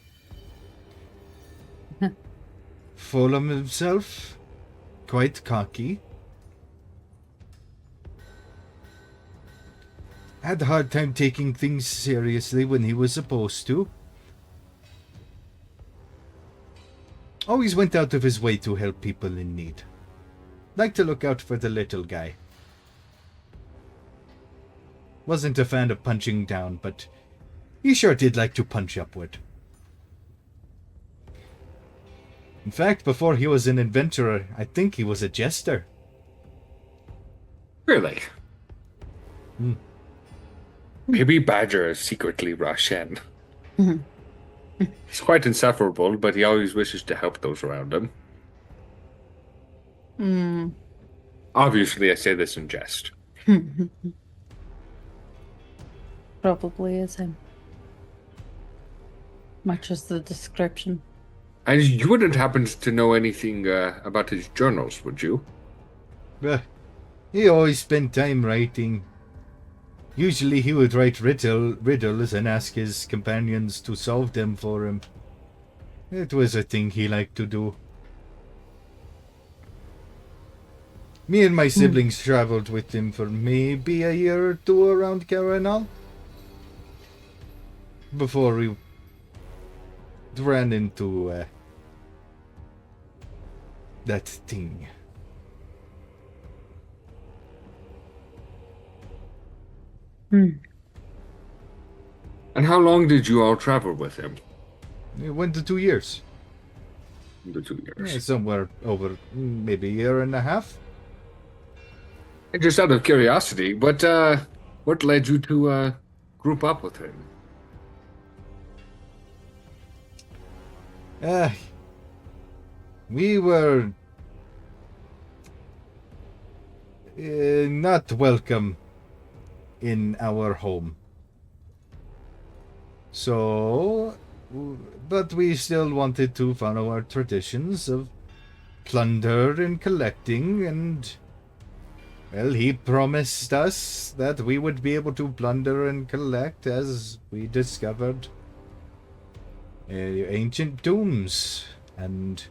Full of himself, quite cocky. Had a hard time taking things seriously when he was supposed to. Always went out of his way to help people in need. Like to look out for the little guy. Wasn't a fan of punching down, but he sure did like to punch upward. In fact, before he was an adventurer, I think he was a jester. Really? Maybe Badger is secretly Roshan. He's quite insufferable, but he always wishes to help those around him. Obviously, I say this in jest. Probably is him. Much as the description. And you wouldn't happen to know anything about his journals, would you? He always spent time writing. Usually he would write riddles and ask his companions to solve them for him. It was a thing he liked to do. Me and my siblings traveled with him for maybe a year or two around Caranal. Before we ran into that thing. And how long did you all travel with him? It went to 2 years. The 2 years. Somewhere over maybe a year and a half. And just out of curiosity, what led you to group up with him? We were not welcome in our home. So, but we still wanted to follow our traditions of plunder and collecting, and, well, he promised us that we would be able to plunder and collect as we discovered ancient tombs and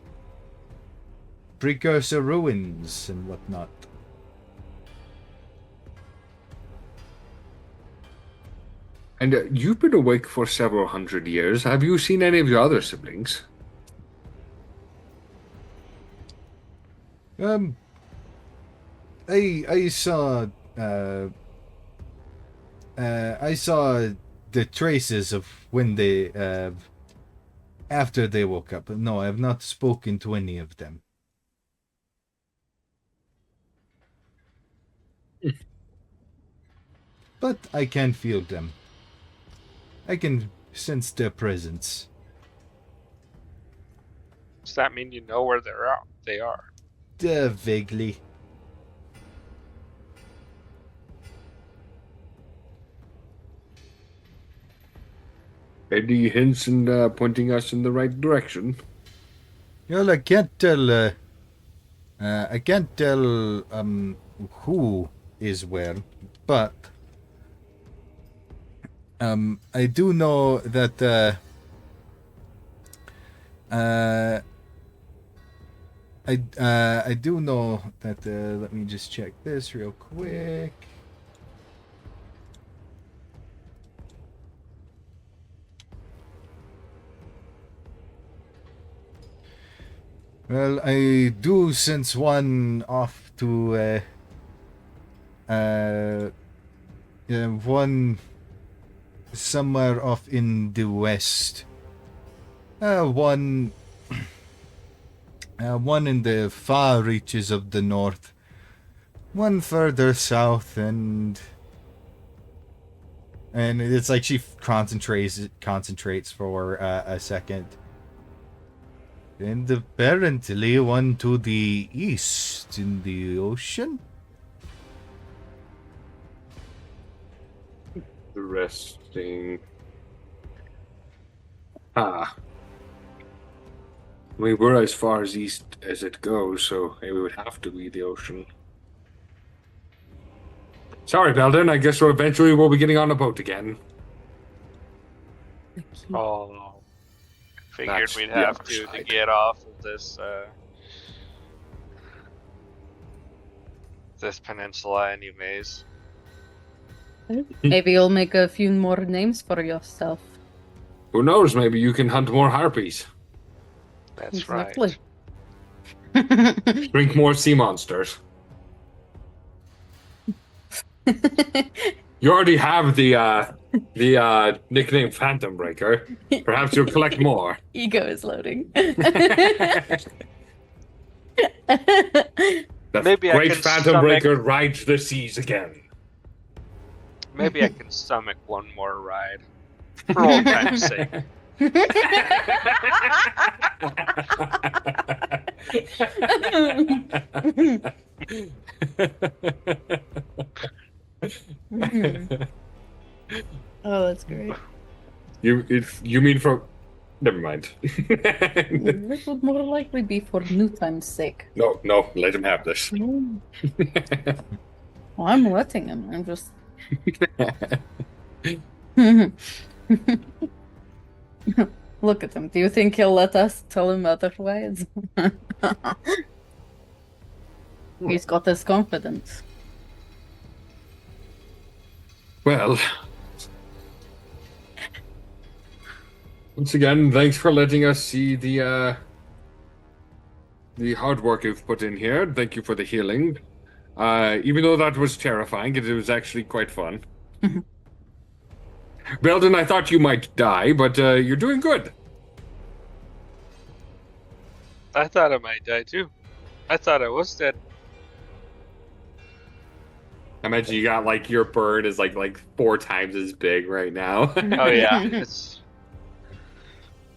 precursor ruins and whatnot. And you've been awake for several hundred years. Have you seen any of your other siblings? I saw the traces of when they after they woke up. No, I have not spoken to any of them. But I can feel them. I can sense their presence. Does that mean you know where they are? Vaguely. Any hints in pointing us in the right direction? Well, I can't tell who is where, but I do know that I do know that let me just check this real quick. Well, I do sense one off to, one somewhere off in the west. One in the far reaches of the north. One further south, and it's like she concentrates for a second. And apparently one to the east in the ocean. Interesting. We were as far as east as it goes, so it would have to be the ocean. Sorry, Belden. I guess eventually we'll be getting on a boat again. Oh, figured That's we'd the have other to side. get off of this this peninsula, anyways. Maybe you'll make a few more names for yourself. Who knows? Maybe you can hunt more harpies. That's Exactly. right. Drink more sea monsters. You already have the nickname Phantom Breaker. Perhaps you'll collect more. Ego is loading. The Maybe I great can Phantom stomach- Breaker rides the seas again. Maybe I can stomach one more ride. For old time's sake. Oh, that's great. You mean for? Never mind. This would more likely be for new time's sake. No, let him have this. Well, I'm letting him. I'm just. Look at him. Do you think he'll let us tell him otherwise? He's got this confidence. Well, once again, thanks for letting us see the hard work you've put in here. Thank you for the healing. Even though that was terrifying, it was actually quite fun. Belden, I thought you might die, but you're doing good. I thought I might die too. I thought I was dead. I imagine you got like your bird is like 4 times as big right now. Oh yeah, it's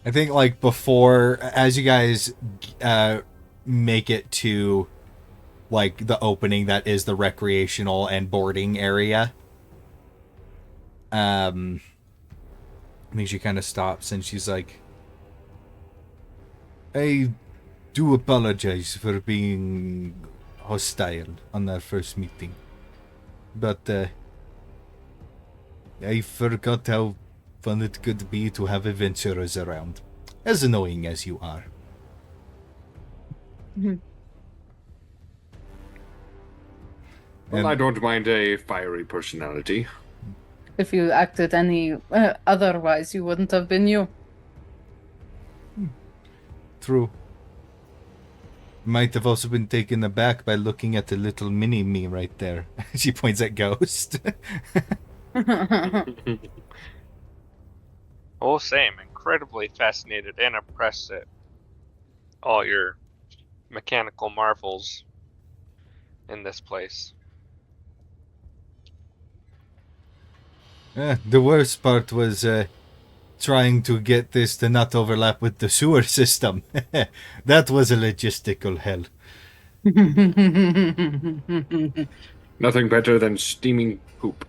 I think like before, as you guys make it to like the opening that is the recreational and boarding area, I mean, she kind of stops and she's like, I do apologize for being hostile on our first meeting, but I forgot how fun it could be to have adventurers around, as annoying as you are. Well, I don't mind a fiery personality. If you acted any otherwise, you wouldn't have been you. True. Might have also been taken aback by looking at the little mini me right there. She points at Ghost. oh same. Incredibly fascinated and impressed at all your mechanical marvels in this place. The worst part was trying to get this to not overlap with the sewer system. That was a logistical hell. Nothing better than steaming poop.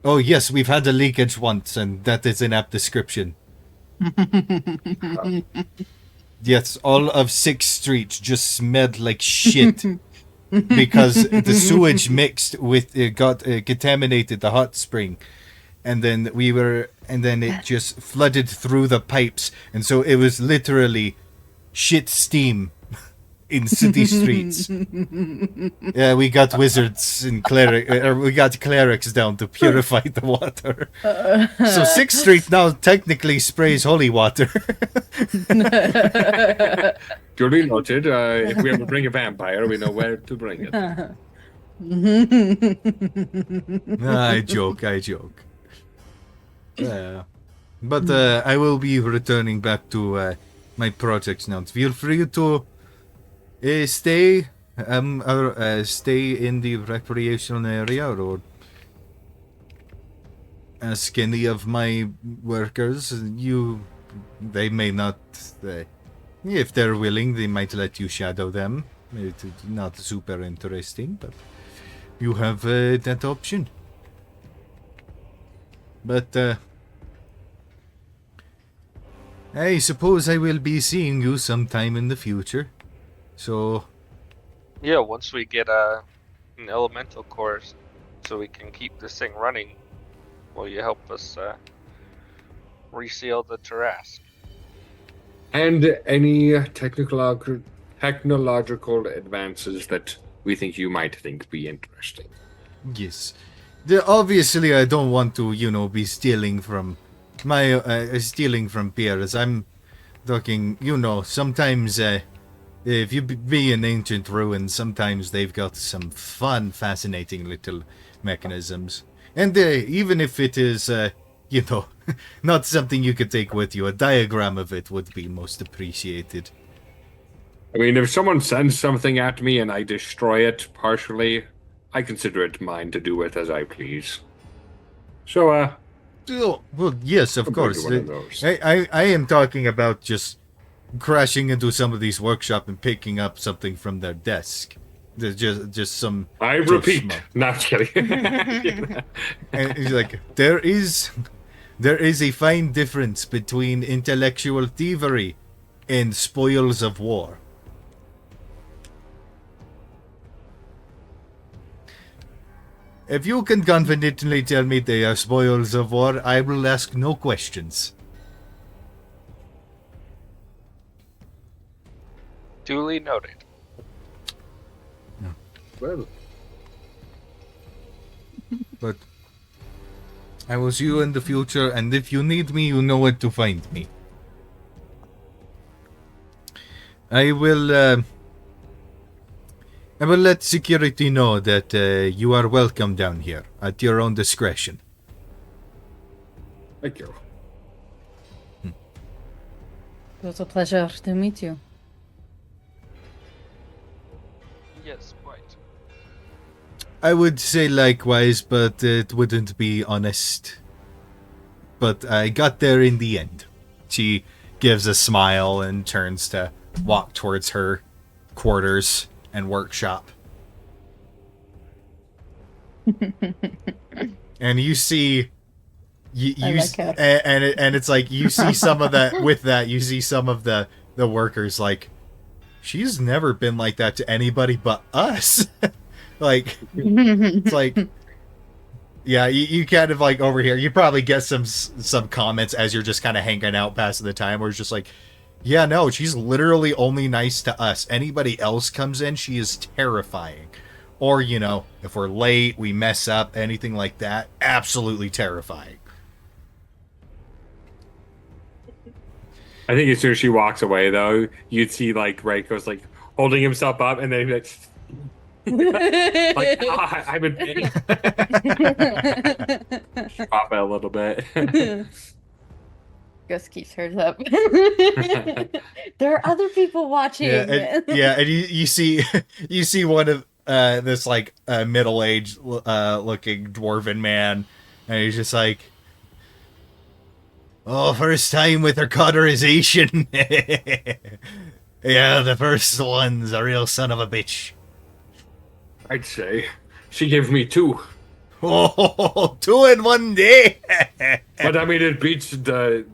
Oh yes, we've had a leakage once, and that is an apt description. Yes, all of 6th Street just smelled like shit. Because the sewage mixed with contaminated the hot spring, and then it just flooded through the pipes, and so it was literally shit steam in city streets. Yeah, we got wizards and we got clerics down to purify the water. So 6th Street now technically sprays holy water. Duly noted. If we ever bring a vampire, we know where to bring it. I joke. But I will be returning back to my projects now. Feel free to stay in the recreational area or ask any of my workers. They may not, if they're willing, they might let you shadow them. It's not super interesting, but you have that option. But I suppose I will be seeing you sometime in the future. So Yeah, once we get an elemental course, so we can keep this thing running, will you help us reseal the terrace? And any technological advances that we think you might think be interesting. yes, obviously I don't want to, be stealing from peers. I'm talking, sometimes if you be an ancient ruin, sometimes they've got some fun, fascinating little mechanisms. And even if it is, not something you could take with you, a diagram of it would be most appreciated. I mean, if someone sends something at me and I destroy it partially, I consider it mine to do with as I please. So, Oh, well, yes, of compared course. to one of those. I am talking about just crashing into somebody's workshop and picking up something from their desk. There's just some. I just repeat, small. not kidding. And he's like, there is a fine difference between intellectual thievery and spoils of war. If you can confidently tell me they are spoils of war, I will ask no questions. Duly noted. Well, But I will see you in the future, and if you need me, you know where to find me. I will let security know that you are welcome down here at your own discretion. thank you. It was a pleasure to meet you. Yes, quite. I would say likewise, but it wouldn't be honest. But I got there in the end. She gives a smile and turns to walk towards her quarters and workshop. And you see like her. and it's like you see some of that with that you see some of the workers like, she's never been like that to anybody but us. Like, it's like, yeah, you kind of like over here, you probably get some comments as you're just kind of hanging out passing the time where it's just like, yeah, no, she's literally only nice to us. Anybody else comes in, she is terrifying. Or, if we're late, we mess up, anything like that, absolutely terrifying. I think as soon as she walks away, though, you'd see like Reiko's like holding himself up, and then like, I'm in pain. Pop it a little bit. Gus keeps hers up. There are other people watching. And you see one of this like middle-aged looking dwarven man, and he's just like, oh, first time with her cauterization. Yeah, the first one's a real son of a bitch. I'd say she gave me 2. Oh, 2 in one day. But I mean, it beats the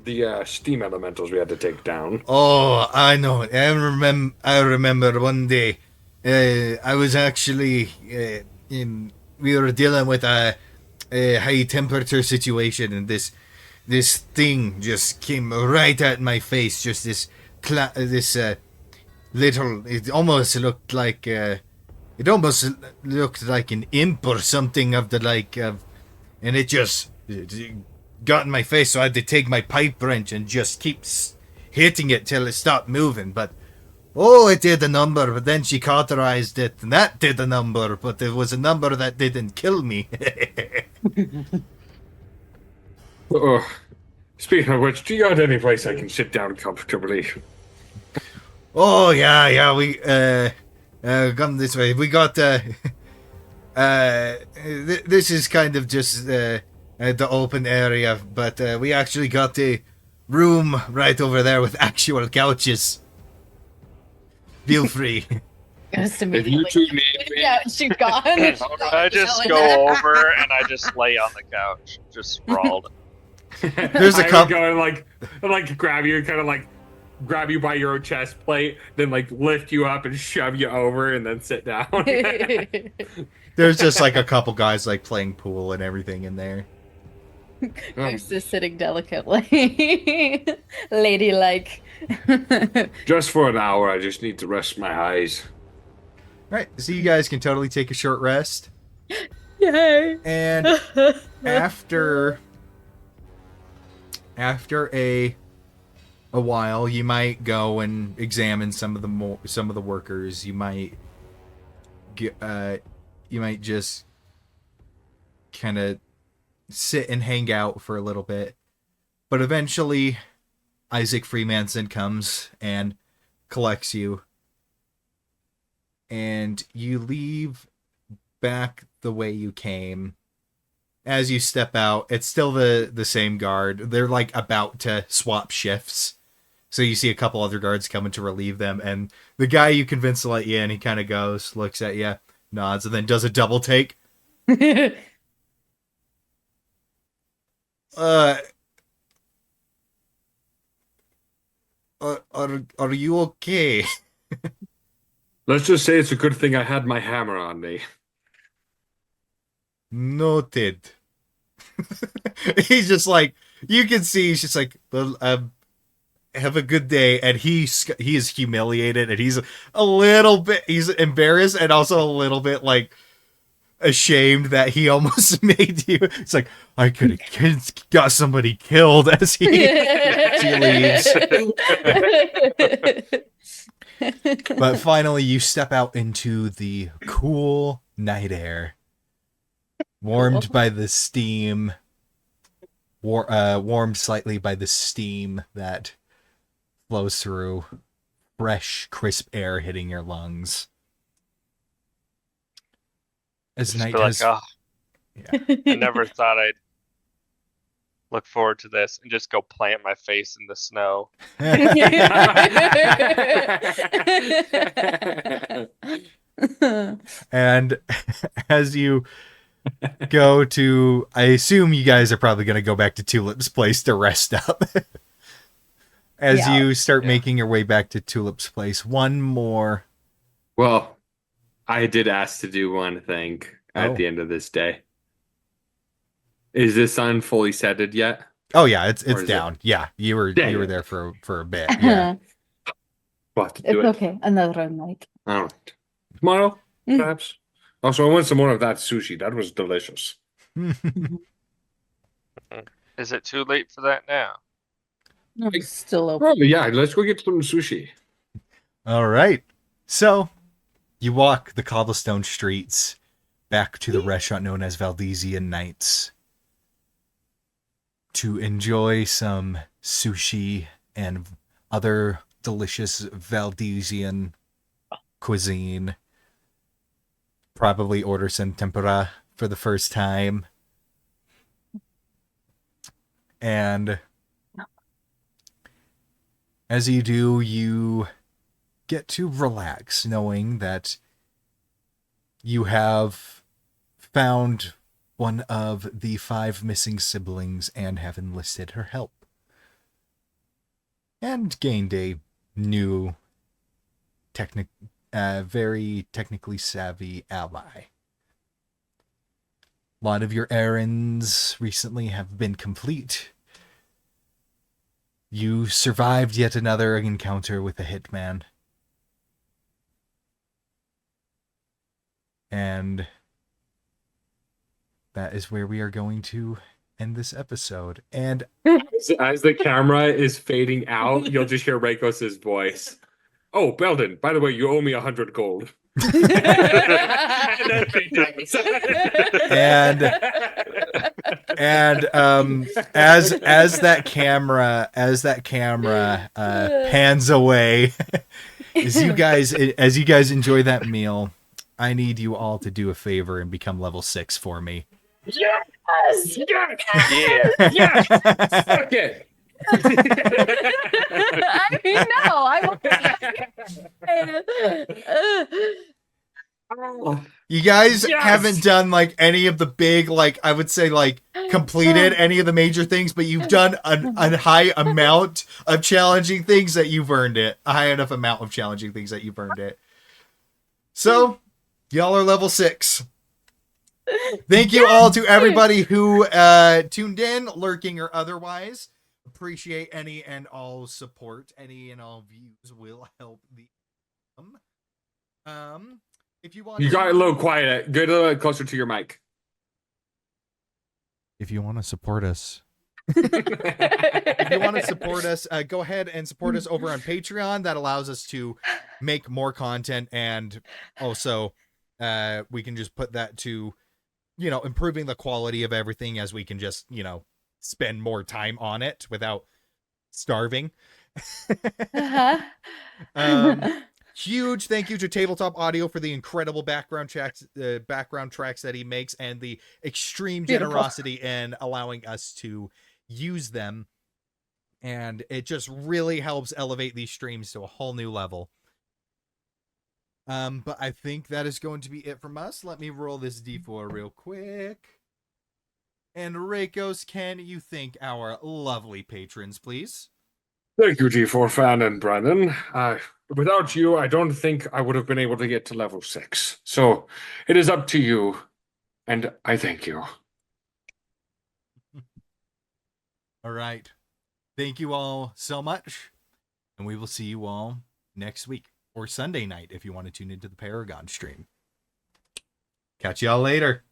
steam elementals we had to take down. Oh, I know. I remember one day. I was actually we were dealing with a high temperature situation, and this thing just came right at my face. Just this little. It almost looked like. It almost looked like an imp or something of the like of, and it just got in my face. So I had to take my pipe wrench and just keep hitting it till it stopped moving. But oh, it did a number. But then she cauterized it, and that did a number. But there was a number that didn't kill me. Oh, speaking of which, do you got any place I can sit down comfortably? Oh yeah, we come this way. We got this is kind of just the open area, but we actually got a room right over there with actual couches. Feel free. Just If you two need me, Yeah, she's gone. I just go over and I just lay on the couch, just sprawled. There's a I would couple. go and like grab you, kind of like grab you by your own chest plate, then like lift you up and shove you over, and then sit down. There's just like a couple guys like playing pool and everything in there. Grace just sitting delicately, ladylike. Just for an hour, I just need to rest my eyes. Right, so you guys can totally take a short rest, Yay! and after a while, you might go and examine some of the workers. You might just kind of sit and hang out for a little bit, but eventually Isaac Freemanson comes and collects you, and you leave back the way you came. As you step out, it's still the same guard. They're like about to swap shifts. So you see a couple other guards coming to relieve them, and the guy you convince to let you in, he kind of goes, looks at you, nods, and then does a double take. Are you okay? Let's just say it's a good thing I had my hammer on me. Noted. He's just like, you can see, he's just like, well, have a good day, and he is humiliated, and he's he's embarrassed, and also a little bit like ashamed that he almost made you. It's like, I could have got somebody killed as he leaves. But finally, you step out into the cool night air, warmed by the steam, warmed slightly by the steam that flows through, fresh, crisp air hitting your lungs. As Just night be like, has, oh, yeah. I never thought I'd look forward to this and just go plant my face in the snow. And as you go to, I assume you guys are probably going to go back to Tulip's place to rest up. As Yeah. you start making your way back to Tulip's place, one more. Well, I did ask to do one thing at Oh. the end of this day. Is the sun fully setted yet? Oh yeah, it's Or is down. Yeah, you were Dang it. there for a bit. Yeah. We'll have to It's do it. okay. Another night. All right. Tomorrow, Mm. perhaps. Also, I want some more of that sushi. That was delicious. Is it too late for that now? No, it's still open. Probably, yeah. Let's go get some sushi. All right. So you walk the cobblestone streets back to the restaurant known as Valdesian Nights to enjoy some sushi and other delicious Valdesian cuisine. Probably order some tempura for the first time. And as you do, you get to relax knowing that you have found one of the 5 missing siblings and have enlisted her help. And gained a new, very technically savvy ally. A lot of your errands recently have been complete. You survived yet another encounter with a hitman. And that is where we are going to end this episode. And As the camera is fading out, you'll just hear Reikos' voice. Oh, Belden, by the way, you owe me 100 gold. And then fade down. and as that camera pans away, as you guys enjoy that meal, I need you all to do a favor and become level 6 for me. Yes! Yes! Yeah. Yes! Fuck it! I mean, no, You guys Yes! haven't done like any of the big, like I would say, like completed any of the major things, but you've done a high amount of challenging things that you've earned it. A high enough amount of challenging things that you've earned it. So, y'all are level 6. Thank you all to everybody who tuned in, lurking or otherwise. Appreciate any and all support. Any and all views will help the if you want You got a little quiet. Get a little closer to your mic. If you want to support us, if you want to support us, go ahead and support us over on Patreon. That allows us to make more content, and also we can just put that to, improving the quality of everything, as we can just, spend more time on it without starving. Huge thank you to Tabletop Audio for the incredible background tracks that he makes, and the extreme generosity in allowing us to use them. And it just really helps elevate these streams to a whole new level. But I think that is going to be it from us. Let me roll this D4 real quick. And Reikos, can you thank our lovely patrons, please? Thank you, G4 fan and Brandon. Without you, I don't think I would have been able to get to level 6. So it is up to you, and I thank you. All right. Thank you all so much, and we will see you all next week, or Sunday night if you want to tune into the Paragon stream. Catch y'all later.